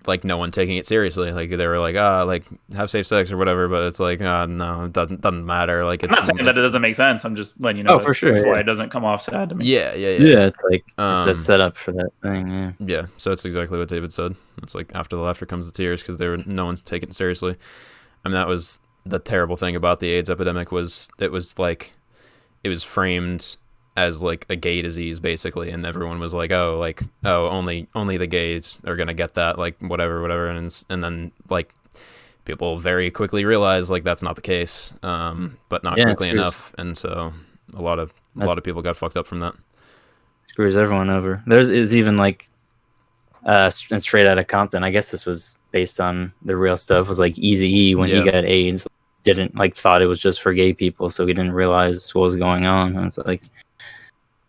like no one taking it seriously. Like they were like, like have safe sex or whatever, but it's like, no, it doesn't matter. Like it's I'm not saying that it doesn't make sense. I'm just letting you know. For sure. That's why it doesn't come off sad to me. Yeah. It's like it's a setup for that thing. Yeah. Yeah. So it's exactly what David said. It's like after the laughter comes the tears because no one's taking it seriously. I mean, that was the terrible thing about the AIDS epidemic was it was framed as like a gay disease basically, and everyone was like, only the gays are gonna get that, like whatever, and then like people very quickly realized like that's not the case, but not quickly enough, and so a lot of people got fucked up from that. Screws everyone over. There's even like Straight Outta Compton. I guess this was based on the real stuff. Was like Eazy-E when he got AIDS, thought it was just for gay people, so he didn't realize what was going on. And it's like,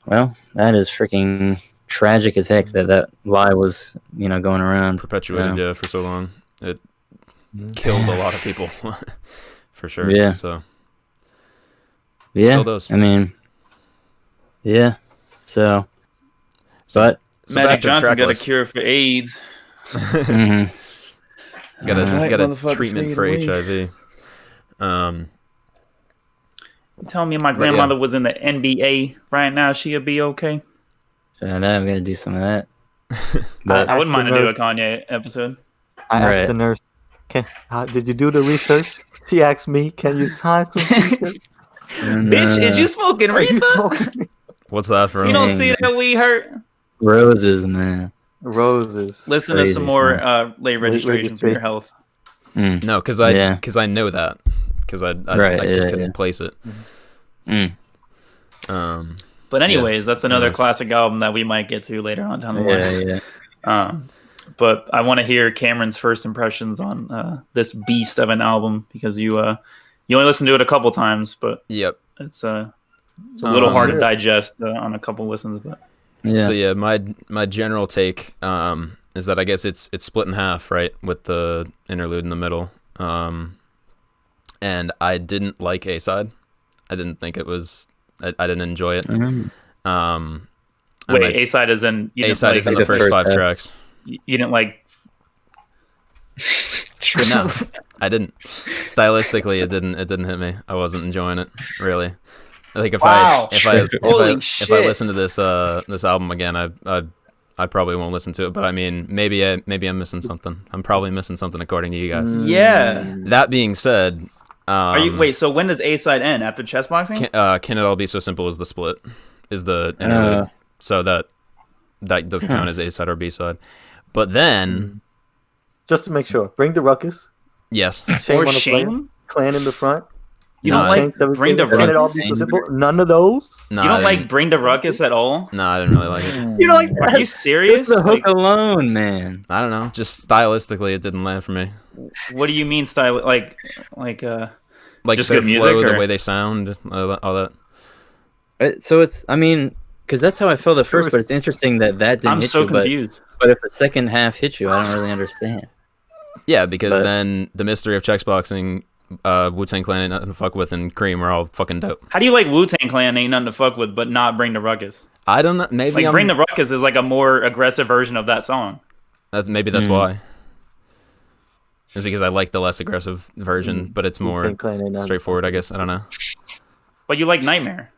well, that is freaking tragic as heck that lie was, going around. Perpetuated, for so long. It killed a lot of people, for sure. Yeah. So. Yeah. Still does. I mean, yeah. So but Magic Johnson got a cure for AIDS. Mm-hmm. Got a treatment for HIV. Tell me my grandmother was in the NBA right now, she'd be okay. I'm gonna do some of that. But I wouldn't mind to do a Kanye episode. I asked the nurse, did you do the research? She asked me, can you sign some t-shirts? Bitch, is you smoking reefer? What's that from? You don't see that we hurt? Roses, man. Roses. Listen to some more late registration for your health. No, because I know that. Because I just couldn't place it. But anyways, that's another classic album that we might get to later on down the line. Yeah. But I want to hear Cameron's first impressions on this beast of an album, because you only listened to it a couple times, but it's a little hard to digest on a couple listens. But so my general take is that I guess it's split in half, right, with the interlude in the middle. And I didn't like A-side. I didn't think it was. I didn't enjoy it. Mm-hmm. Wait, A-side is in. A-side is in the first 5 tracks. You didn't like. No, I didn't. Stylistically, it didn't hit me. I wasn't enjoying it really. I think if I listen to this album again, I probably won't listen to it. But I mean, maybe I'm missing something. I'm probably missing something according to you guys. Yeah. That being said. So when does A-side end? After chess boxing? Can It All Be So Simple as the split? Is the interlude. So that doesn't count as A-side or B-side. But then... Just to make sure, Bring Da Ruckus. Yes. Shame? Clan in the front. You don't like Bring Da Can It All Ruckus? Be So Simple? None of those? No, you don't like Bring Da Ruckus at all? No, I didn't really like it. You don't like that? Are you serious? Just the hook alone, man. I don't know. Just stylistically, it didn't land for me. What do you mean style? Like just their good music, flow, or? the way they sound, all that. So it's, I mean, because that's how I felt at first, but it's interesting that didn't I'm hit so you. confused. But if the second half hit you, I don't really understand. Yeah, because then the mystery of Chexboxing, Wu-Tang Clan, Ain't Nothing to Fuck With, and Cream are all fucking dope. How do you like Wu-Tang Clan, Ain't Nothing to Fuck With, but not Bring Da Ruckus? I don't know. Maybe Bring Da Ruckus is like a more aggressive version of that song. That's why. It's because I like the less aggressive version, but it's more straightforward, I guess. I don't know. But you like Nightmare.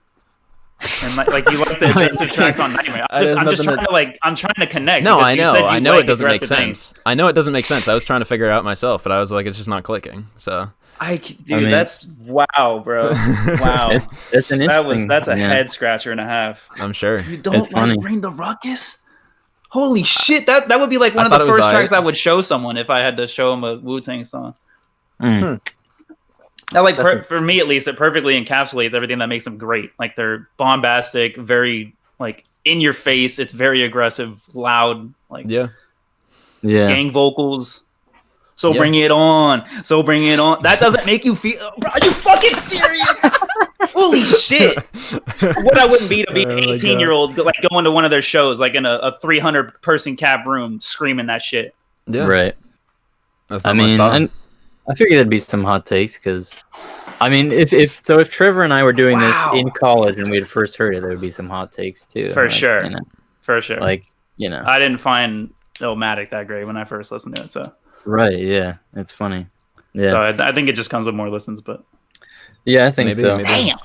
And like you like the aggressive tracks on Nightmare. I'm trying to connect. No, I know. I know it doesn't make sense. I know it doesn't make sense. I was trying to figure it out myself, but I was like, it's just not clicking. So. That's wow, bro. Wow. That's an interesting. That's a head scratcher and a half. I'm sure. You don't like Bring Da Ruckus? Holy shit! That would be like one of the first tracks I would show someone if I had to show them a Wu-Tang song. That for me at least, it perfectly encapsulates everything that makes them great. Like they're bombastic, very like in your face. It's very aggressive, loud, like gang vocals. Bring it on. So bring it on. That doesn't make you feel. Bro, are you fucking serious? Holy shit! What I wouldn't be to be an 18-year-old like going to one of their shows, like in a 300-person cap room, screaming that shit. Yeah, right. That's not my style. I figured there'd be some hot takes because, I mean, if Trevor and I were doing this in college and we had first heard it, there would be some hot takes too. For sure. For sure. Like I didn't find Illmatic that great when I first listened to it. So right, yeah, it's funny. Yeah, so I think it just comes with more listens, but yeah, I think maybe, so. Maybe. Damn.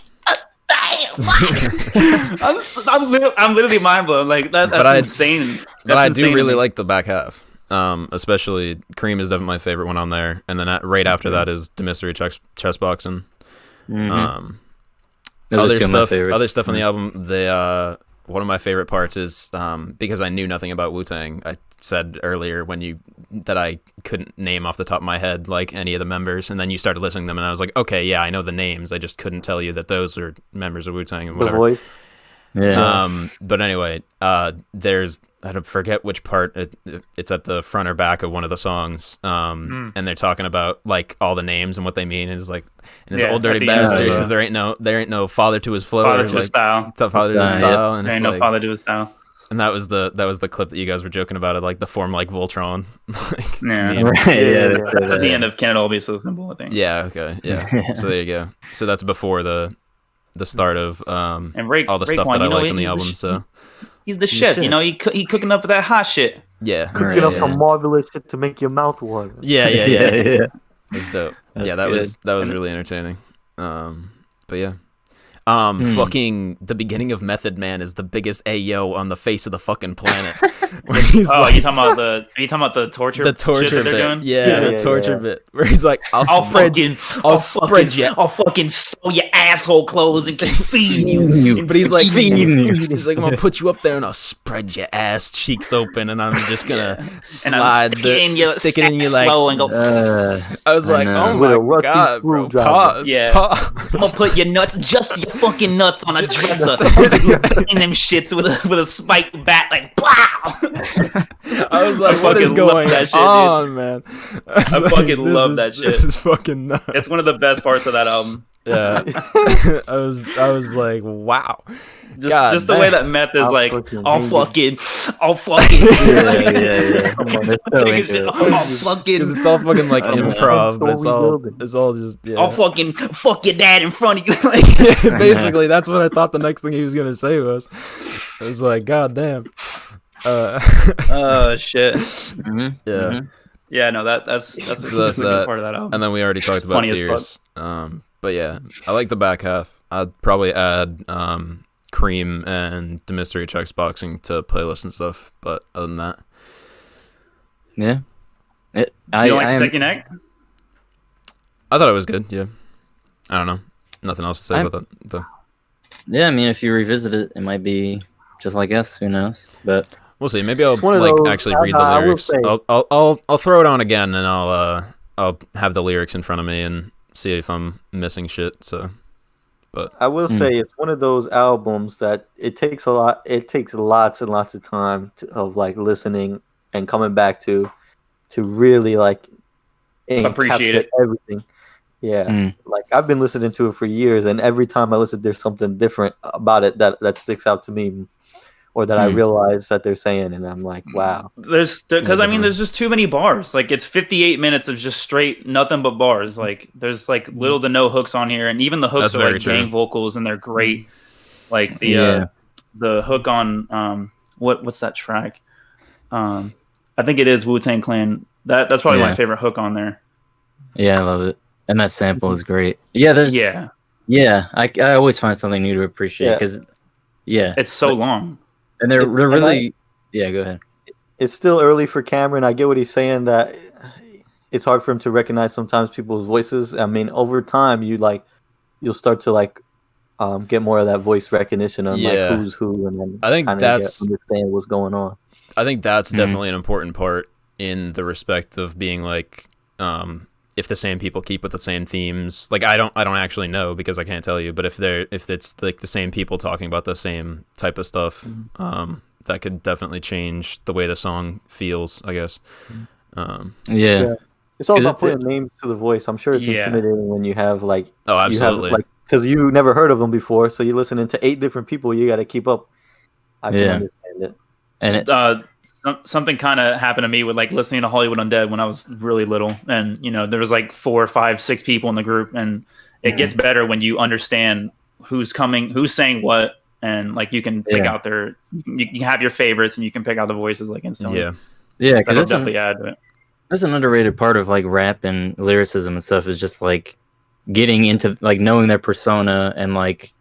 I'm literally mind blown. Like that's insane. But I do really like the back half. Especially Cream is definitely my favorite one on there, and then right after that is The Mystery Chess Boxing. Other stuff on the album. One of my favorite parts is because I knew nothing about Wu-Tang. I said earlier that I couldn't name off the top of my head like any of the members, and then you started listing them, and I was like, okay, yeah, I know the names. I just couldn't tell you that those are members of Wu-Tang and whatever. The voice. Yeah. But anyway, there's I don't forget which part it's at the front or back of one of the songs, and they're talking about like all the names and what they mean, and it's like, and it's old dirty bastard because there ain't no father to his flow, father to his style, father to his style, and there ain't no father to his style. And that was the clip that you guys were joking about it, like the form like Voltron. That's at the end of Can It All Be So Simple, I think. Yeah. Okay. Yeah. So there you go. So that's before the start of and all the stuff that I like on the album. So he's the shit. You know, he cooking up that hot shit. Yeah. Cooking up some marvelous shit to make your mouth water. Yeah. That's dope. That good. was really entertaining. But yeah. Fucking the beginning of Method Man is the biggest Ayo on the face of the fucking planet. Where he's are you talking about the torture? The torture shit that bit. they're doing? The torture bit. Where he's like, I'll spread you. I'll fucking sew your asshole clothes and keep feeding you. But he's like, he's like, I'm gonna put you up there and I'll spread your ass cheeks open and I'm just gonna stick it in your like. And go, I was like, oh my god, bro. Pause. I'm gonna put your nuts, just your fucking nuts, on a dresser, and them shits with a spiked bat, like pow. I was like, what is going on, man? I fucking love that shit. This is fucking nuts. It's one of the best parts of that album. Yeah. I was like, wow. Just the way that Meth is like, I'll fucking. I'll fucking. Because it's all fucking like improv, but it's all just. Yeah. I'll fucking fuck your dad in front of you. Basically, that's what I thought the next thing he was gonna say was. I was like, God damn. Oh shit. Yeah. Mm-hmm. Yeah, no, that's that part of that album. And then we already talked about Tears. But yeah, I like the back half. I'd probably add Cream and The Mystery Checks Boxing to playlists and stuff. But other than that, yeah. You don't like Take Your Neck? I thought it was good. Yeah. I don't know. Nothing else to say about that though. Yeah, I mean, if you revisit it, it might be just like us. Who knows? But we'll see. Maybe I'll actually read the lyrics. I'll throw it on again, and I'll have the lyrics in front of me and see if I'm missing shit. So, but I will say it's one of those albums that it takes a lot. It takes lots and lots of time of like listening and coming back to really like appreciate it, everything. Yeah, like I've been listening to it for years, and every time I listen, there's something different about it that sticks out to me, or that I realize that they're saying, and I'm like, wow. There's just too many bars. Like it's 58 minutes of just straight nothing but bars. Like there's like little to no hooks on here, and even the hooks are like gang vocals, and they're great. Like the hook on what's that track? I think it is Wu-Tang Clan. That's probably my favorite hook on there. Yeah, I love it. And that sample is great. Yeah, I always find something new to appreciate because it's so long. And they're really go ahead. It's still early for Cameron. I get what he's saying, that it's hard for him to recognize sometimes people's voices. I mean, over time you'll start to get more of that voice recognition of like who's who, and then I think that's understand what's going on. I think that's definitely an important part in the respect of being like if the same people keep with the same themes. Like I don't actually know because I can't tell you, but if it's like the same people talking about the same type of stuff, that could definitely change the way the song feels, I guess. It's all about putting names to the voice. I'm sure it's intimidating when you have absolutely, because you never heard of them before, so you're listening to 8 different people. You got to keep up. I can understand it. And something kind of happened to me with like listening to Hollywood Undead when I was really little, and there was like 4, 5, 6 people in the group, and it gets better when you understand who's saying what, and like you can pick out you have your favorites, and you can pick out the voices like instantly. Yeah, because that'll definitely add to it. That's an underrated part of like rap and lyricism and stuff, is just like getting into like knowing their persona and like,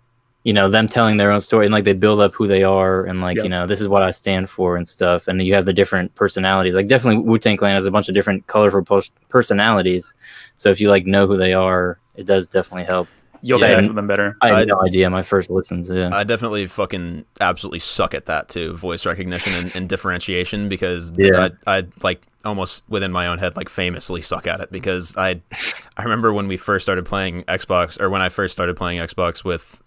you know, them telling their own story, and like they build up who they are and like, you know, this is what I stand for and stuff. And you have the different personalities. Like definitely Wu-Tang Clan has a bunch of different colorful personalities. So if you like know who they are, it does definitely help. You'll connect with them better. I had no idea my first listens. Yeah, I definitely fucking absolutely suck at that too, voice recognition and differentiation, because I like almost within my own head like famously suck at it, because I remember when we first started playing Xbox, or when I first started playing Xbox with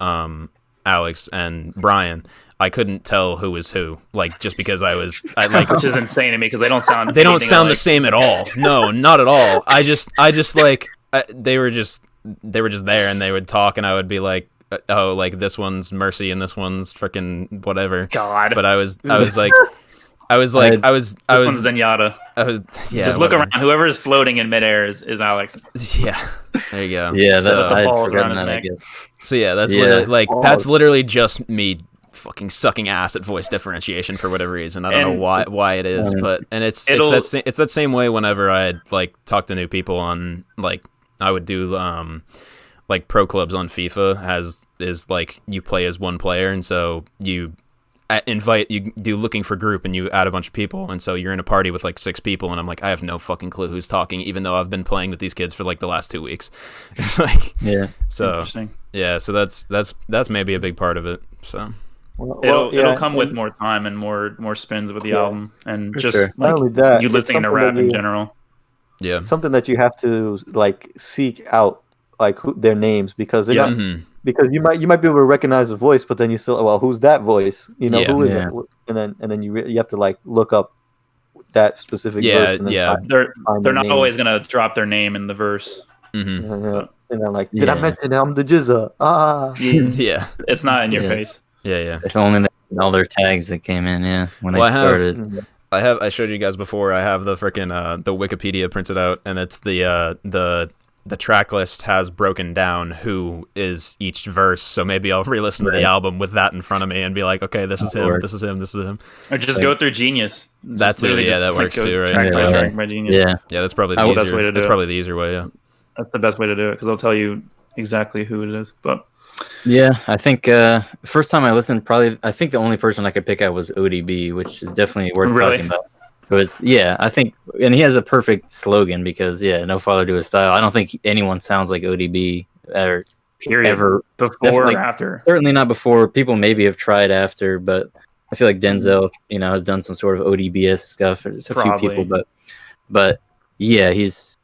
Alex and Brian, I couldn't tell who was who, like just because I like which is insane to me because they don't sound the same at all. No, not at all. I just like they were just there, and they would talk, and I would be like, oh, like this one's Mercy and this one's freaking whatever. God. But I was like, this one's Zenyatta. Just look around. Whoever is floating in midair is Alex. Yeah. There you go. Yeah, I forgotten that, I guess. So yeah, that's literally, like that's literally just me fucking sucking ass at voice differentiation for whatever reason. I don't know why it is, but it's that same way whenever I like talk to new people on, like I would do like pro clubs on FIFA, is like you play as one player, and so you do looking for group, and you add a bunch of people, and so you're in a party with like 6 people, and I'm like, I have no fucking clue who's talking, even though I've been playing with these kids for like the last 2 weeks. It's like, so interesting. Yeah, so that's maybe a big part of it. So it'll come with more time and more spins with the album, and just like not only that, you listening to rap in general. Yeah, something that you have to like seek out, like their names, because they're not, because you might be able to recognize the voice, but then you still, well, who's that voice? You know, who is it? And then you have to like look up that specific verse. And then they're not always gonna drop their name in the verse. And then like, did I mention I'm the Jizza? Yeah, it's not in your face. Yeah. If only all their tags that came in. When I started. I showed you guys before. I have the freaking the Wikipedia printed out, and it's the track list has broken down who is each verse. So maybe I'll re-listen to the album with that in front of me and be like, okay, this is him, this is him, this is him. Or just go through Genius. That's it. Yeah, that works too, right? Track by Genius. Yeah, that's probably the best way to do it. That's probably the easier way. Yeah, that's the best way to do it, because I'll tell you exactly who it is. But yeah, I think first time I listened, I think the only person I could pick out was ODB, which is definitely worth talking about. But I think, and he has a perfect slogan, because no father to his style. I don't think anyone sounds like ODB ever before or after. Certainly not before. People maybe have tried after, but I feel like Denzel, has done some sort of ODB-esque stuff. There's a few people, but he's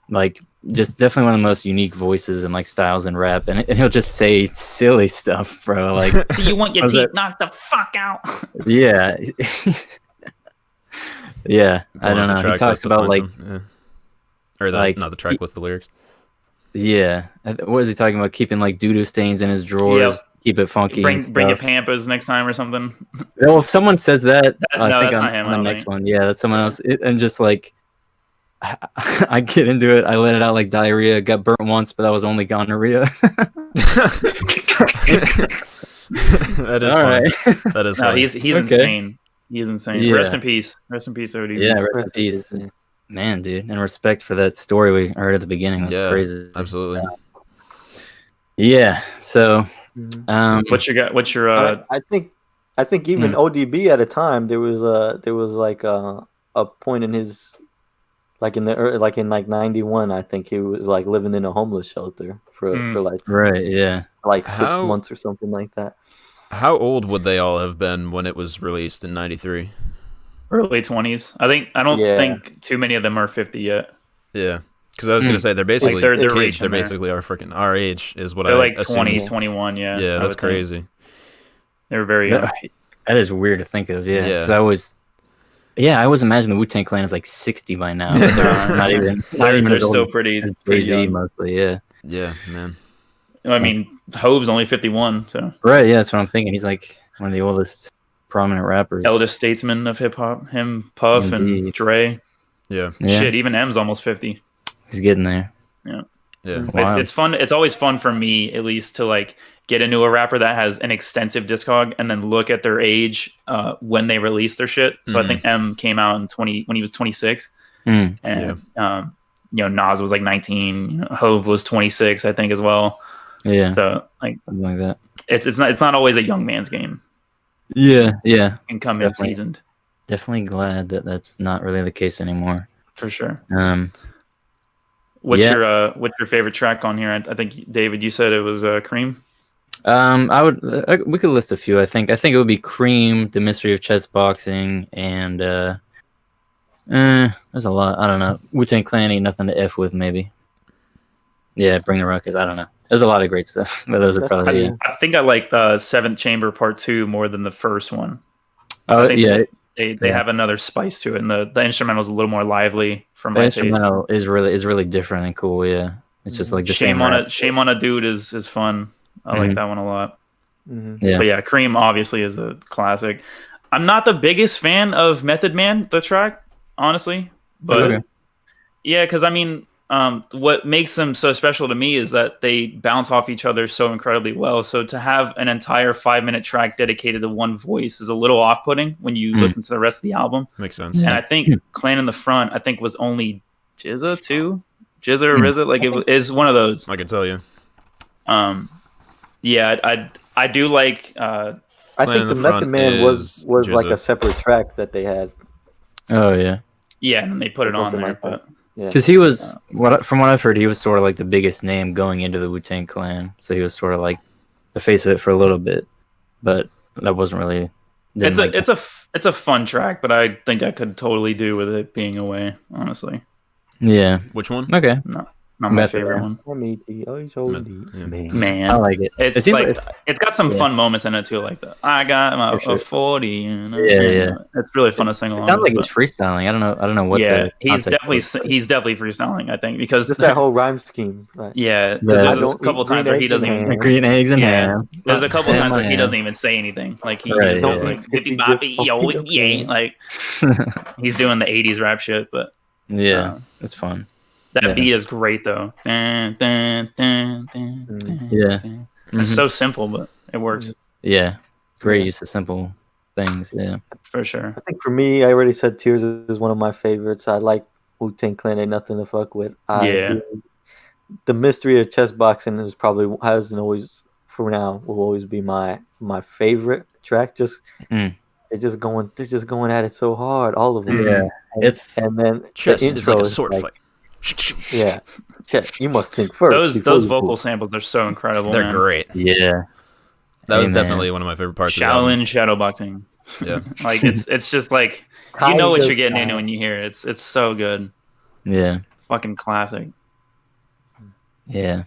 like just definitely one of the most unique voices and like styles in rap, and he'll just say silly stuff, bro. Like, do you want your teeth knocked the fuck out? Yeah. Yeah, I don't know. He talks about like, or not the track list, the lyrics. Yeah, what is he talking about? Keeping like doo-doo stains in his drawers, keep it funky. Bring your Pampas next time or something. Well, if someone says that, I think not him, on the next one. Yeah, that's someone else. And just like, I get into it. I let it out like diarrhea. Got burnt once, but that was only gonorrhea. That is all right. That is. No, he's insane. He's insane. Yeah. Rest in peace, ODB. Yeah, rest in peace. Man, dude, and respect for that story we heard at the beginning. That's crazy. Absolutely. Yeah. So, what's your? I think even ODB at a time there was like a point in his, like in 91. I think he was like living in a homeless shelter for like like 6 months or something like that. How old would they all have been when it was released in 93? Early 20s. I don't think too many of them are 50 yet. Yeah. Because I was going to say, they're basically they're basically our age is what they're I like 20, 21, yeah. Yeah, that's crazy. They were very young. That is weird to think of, Because I always imagine the Wu-Tang Clan is like 60 by now. But they're not even they're still pretty young. Mostly, Yeah, man. I mean, Hove's only 51, so. Right, yeah, that's what I'm thinking. He's like one of the oldest prominent rappers. Eldest statesman of hip-hop. Him, Puff, and Dre. Yeah. Shit, even M's almost 50. He's getting there. Yeah. Yeah, wow. It's fun. It's always fun for me, at least, to like get into a rapper that has an extensive discog and then look at their age when they released their shit. So I think M came out when he was 26, and Nas was like 19. Hove was 26, I think, as well. Yeah. So like something like that. It's not always a young man's game. Yeah. And come in seasoned. Definitely glad that that's not really the case anymore. For sure. What's your favorite track on here? I think David, you said it was Cream. We could list a few. I think it would be Cream, The Mystery of Chess Boxing, and there's a lot. I don't know. Wu-Tang Clan Ain't Nothing to F With, maybe. Yeah, Bring Da Ruckus. I don't know. There's a lot of great stuff, but those are probably. I think I like the Seventh Chamber Part 2 more than the first one. Oh yeah. They have another spice to it, and the instrumental is a little more lively for my taste. The instrumental is really different and cool. Yeah, it's just like the Shame on a Dude is fun. I like that one a lot. Yeah, but yeah, Cream obviously is a classic. I'm not the biggest fan of Method Man, the track, honestly, but yeah, because I mean, what makes them so special to me is that they bounce off each other so incredibly well. So to have an entire 5-minute track dedicated to one voice is a little off-putting when you listen to the rest of the album. Makes sense. And I think Clan in the Front, was only Jizza too, Jizza or RZA, like it is one of those. I can tell you. Yeah, I do like. I think the Method Man was like a separate track that they had. Oh yeah. Yeah, and they put it on there, but. Because he was, from what I've heard, he was sort of like the biggest name going into the Wu-Tang Clan. So he was sort of like the face of it for a little bit, but that wasn't really. It's a fun track, but I think I could totally do with it being away. Honestly. Yeah. Which one? Okay. Not my favorite one. Man, I like it. It's got some fun moments in it too, like I got my 40. Yeah. It's really fun to sing along. It sounds like he's freestyling. I don't know what. Yeah, he's definitely freestyling. I think because just that whole rhyme scheme. Right? Yeah, there's a couple times where he doesn't even green eggs and ham. There's a couple times where he doesn't even say anything. Like he just goes like bippy boppy yo yeah, like he's doing the '80s rap shit. But yeah, it's fun. That beat is great though. It's so simple, but it works. Yeah, great use of simple things. Yeah, for sure. I think for me, I already said Tears is one of my favorites. I like Wu-Tang Clan Ain't Nothing to Fuck With. The Mystery of Chess Boxing hasn't always, for now, will always be my favorite track. Just they're just going at it so hard, all of them. Yeah, and then chess is like a sword fight. Yeah, you must think first. Those vocal samples are so incredible. They're great. Yeah, that was definitely one of my favorite parts. Shaolin shadowboxing. Yeah, like it's just like you know what you're getting into when you hear it. It's so good. Yeah, fucking classic. Yeah,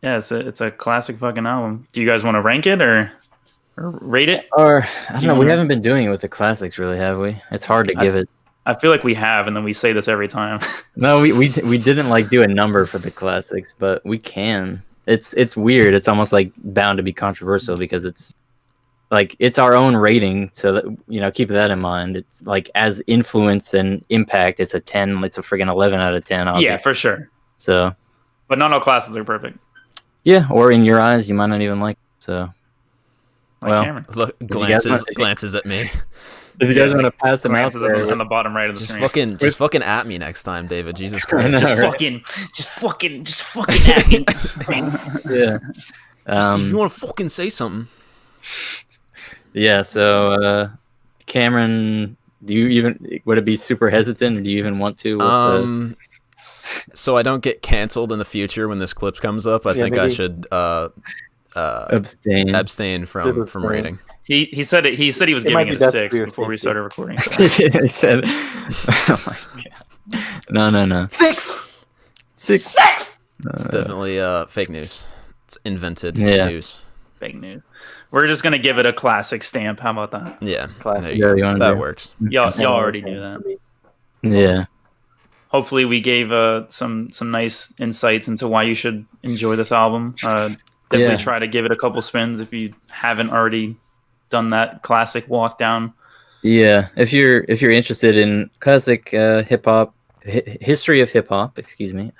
it's a classic fucking album. Do you guys want to rank it or rate it? Or I don't know. We haven't been doing it with the classics, really, have we? It's hard to give it. I feel like we have, and then we say this every time. No, we didn't like do a number for the classics, but we can. It's weird. It's almost like bound to be controversial because it's like it's our own rating. So keep that in mind. It's like as influence and impact, it's a 10. It's a friggin' 11 out of 10. Yeah, for sure. So, but not all classes are perfect. Yeah, or in your eyes, you might not even like it. So, Cameron. Look, glances at me. If you guys want to pass them out, just on the bottom right of the screen. Just fucking at me next time, David. Jesus Christ. Just fucking at me. Yeah. If you want to fucking say something. Yeah. So, Cameron, would it be super hesitant, or do you even want to? So I don't get canceled in the future when this clip comes up. I think I should abstain from rating. He said he was giving it a 6 before we started recording. So. He said, "Oh my god, no, 6." It's definitely fake news. It's invented news. Fake news. We're just gonna give it a classic stamp. How about that? Yeah, classic. That works. Y'all already do that. Yeah. Hopefully, we gave some nice insights into why you should enjoy this album. Definitely try to give it a couple spins if you haven't already done that classic walk down. Yeah, if you're interested in classic hip hop history of hip hop, excuse me,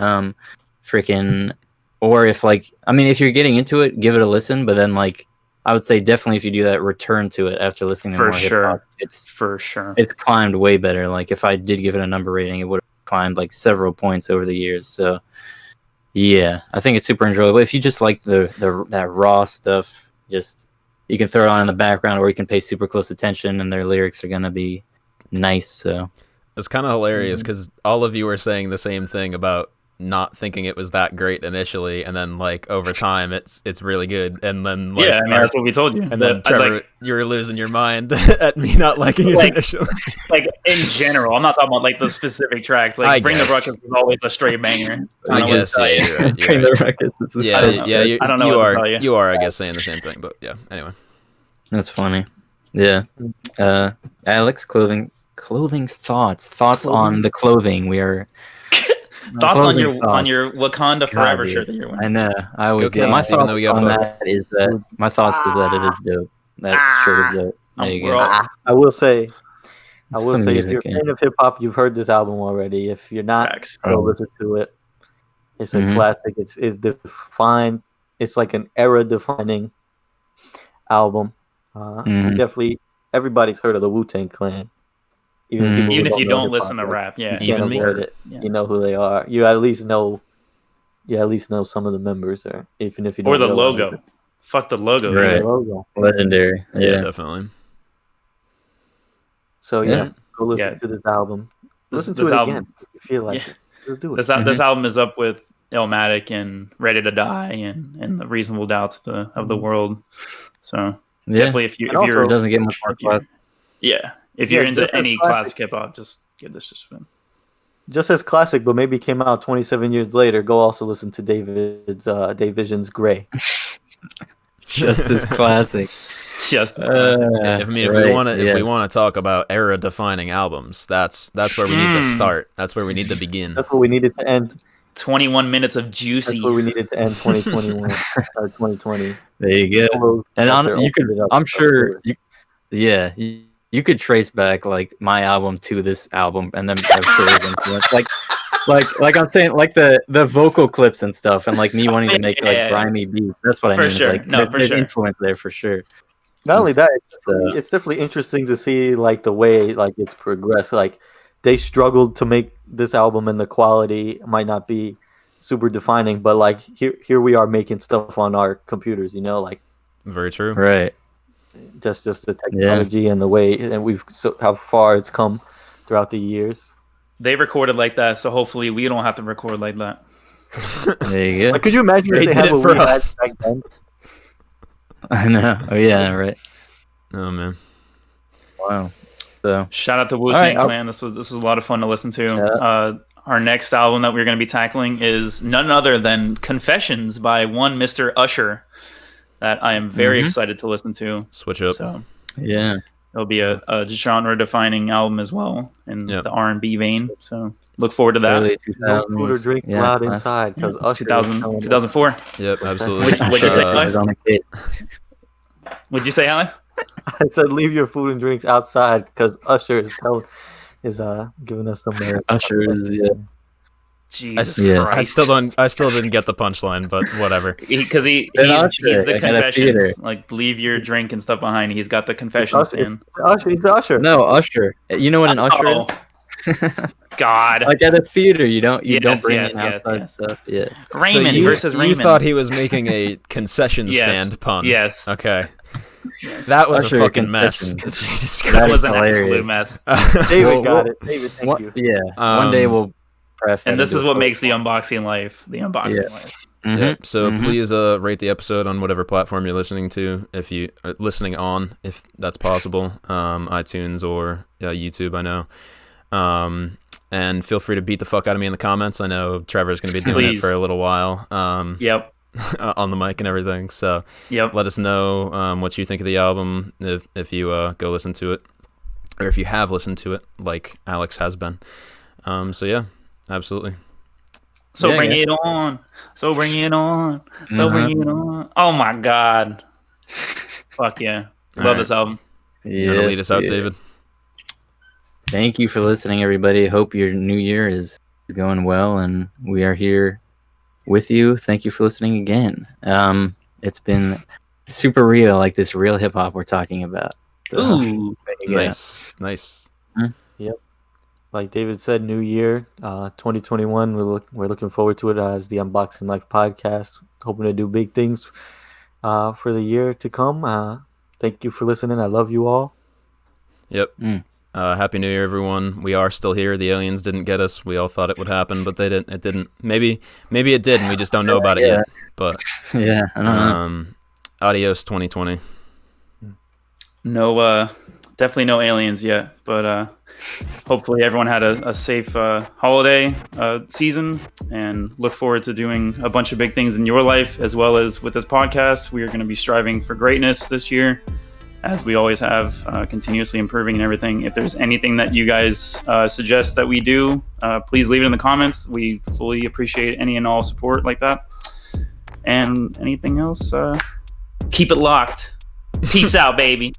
freaking, or if like, I mean, if you're getting into it, give it a listen. But then like, I would say definitely if you do that, return to it after listening to more hip-hop. It's for sure. It's climbed way better. Like if I did give it a number rating, it would have climbed like several points over the years. So yeah, I think it's super enjoyable. If you just like that raw stuff, just you can throw it on in the background, or you can pay super close attention, and their lyrics are gonna be nice. So it's kind of hilarious because all of you were saying the same thing about not thinking it was that great initially, and then like over time it's really good, and then like, yeah, I mean that's what we told you. And then Trevor, you were losing your mind at me not liking it initially. Like in general, I'm not talking about like the specific tracks. Like Bring Da Ruckus is always a straight banger. I guess yeah, you're right. Bring Da Ruckus is I don't know. You are I guess saying the same thing, but yeah. Anyway, that's funny. Yeah, Alex, clothing thoughts on the clothing. We are. Thoughts on your Wakanda Forever shirt that you're wearing. I know. I always get my thoughts on that is that my thoughts is that it is dope. That shirt is dope. There you go. I will say if you're a fan of hip hop, you've heard this album already. If you're not, go listen to it. It's a classic. It's defined. It's like an era defining album. Definitely everybody's heard of the Wu-Tang Clan. Even if you don't listen to rap, even me, you know who they are. You at least know some of the members there, even if you don't. Or the know logo. them. Fuck the logo. Right. The logo. Legendary. Yeah, definitely. So go listen to this album. Listen to it again if you feel like it. Do it. This album is up with Illmatic and Ready to Die and the Reasonable Doubts of the world. So definitely if you're it doesn't get much more class. Yeah. If you're into any classic hip hop, just give this a spin. Just as classic, but maybe came out 27 years later. Go also listen to Dave Vision's Gray. Just as classic. Just as classic. If we want to talk about era defining albums, that's where we need to start. That's where we need to begin. That's where we needed to end. 21 minutes of juicy. That's where we needed to end 2021 or 2020. There you go. And I'm sure. You could trace back like my album to this album, and then I'm sure it was influenced. Like I'm saying, like the vocal clips and stuff, and like me wanting to make like grimy beats. That's what I mean. Sure. It's like there's influence there for sure. Not only that, it's definitely interesting to see like the way like it's progressed. Like they struggled to make this album, and the quality might not be super defining, but like here we are making stuff on our computers. Like very true, right? Just the technology and the way, and how far it's come throughout the years. They recorded like that, so hopefully we don't have to record like that. There you go. Like, could you imagine if they did it for us? Back then? I know. Oh yeah, right. Oh man. Wow. So shout out to Wu-Tang Clan. This was a lot of fun to listen to. Our next album that we're going to be tackling is none other than Confessions by one Mr. Usher. That I am very excited to listen to. Switch up. So, yeah. It'll be a genre-defining album as well in the R&B vein. So look forward to that. Early 2000s. Food or drink loud inside because Usher 2004. Yep, absolutely. What'd you say, Alex? What'd you say, Alex? I said leave your food and drinks outside because Usher is giving us some. Usher is Jesus Christ. I still didn't get the punchline, but whatever. Because he's the confessions. Like leave your drink and stuff behind. He's got the confessions stand. He's the Usher. No, Usher. You know what an Usher is? God. Like at a theater, you don't bring in outside stuff. Yeah. Raymond versus Raymond. You thought he was making a concession stand pun. Yes. Okay. Yes. That was Usher a fucking mess. Jesus Christ. That was an absolute mess. David got it. David, thank you. Yeah. One day we'll and this is what makes the unboxing life the unboxing life. Yep. So please rate the episode on whatever platform you're listening to, if you are listening on, if that's possible, iTunes or YouTube. I know. And feel free to beat the fuck out of me in the comments. I know Trevor's going to be doing it for a little while. Yep. On the mic and everything. So let us know what you think of the album if you go listen to it, or if you have listened to it like Alex has been. So yeah. Absolutely. So bring it on. So bring it on. So bring it on. Oh my God. Fuck yeah. Love this album. You want to lead us out, David? Thank you for listening, everybody. Hope your new year is going well, and we are here with you. Thank you for listening again. It's been super real, like this real hip hop we're talking about. Ooh, nice. Yep. Like David said, new year, 2021. We're looking forward to it as the Unboxing Life podcast. Hoping to do big things for the year to come. Thank you for listening. I love you all. Yep. Happy New Year, everyone. We are still here. The aliens didn't get us. We all thought it would happen, but they didn't. It didn't. Maybe it did, and we just don't know about it yet. But yeah, I don't know. Adios, 2020. No, definitely no aliens yet, but hopefully everyone had a safe holiday season, and look forward to doing a bunch of big things in your life as well as with this podcast. We are going to be striving for greatness this year, as we always have, continuously improving and everything. If there's anything that you guys suggest that we do, please leave it in the comments. We fully appreciate any and all support like that. And anything else, keep it locked. Peace out, baby.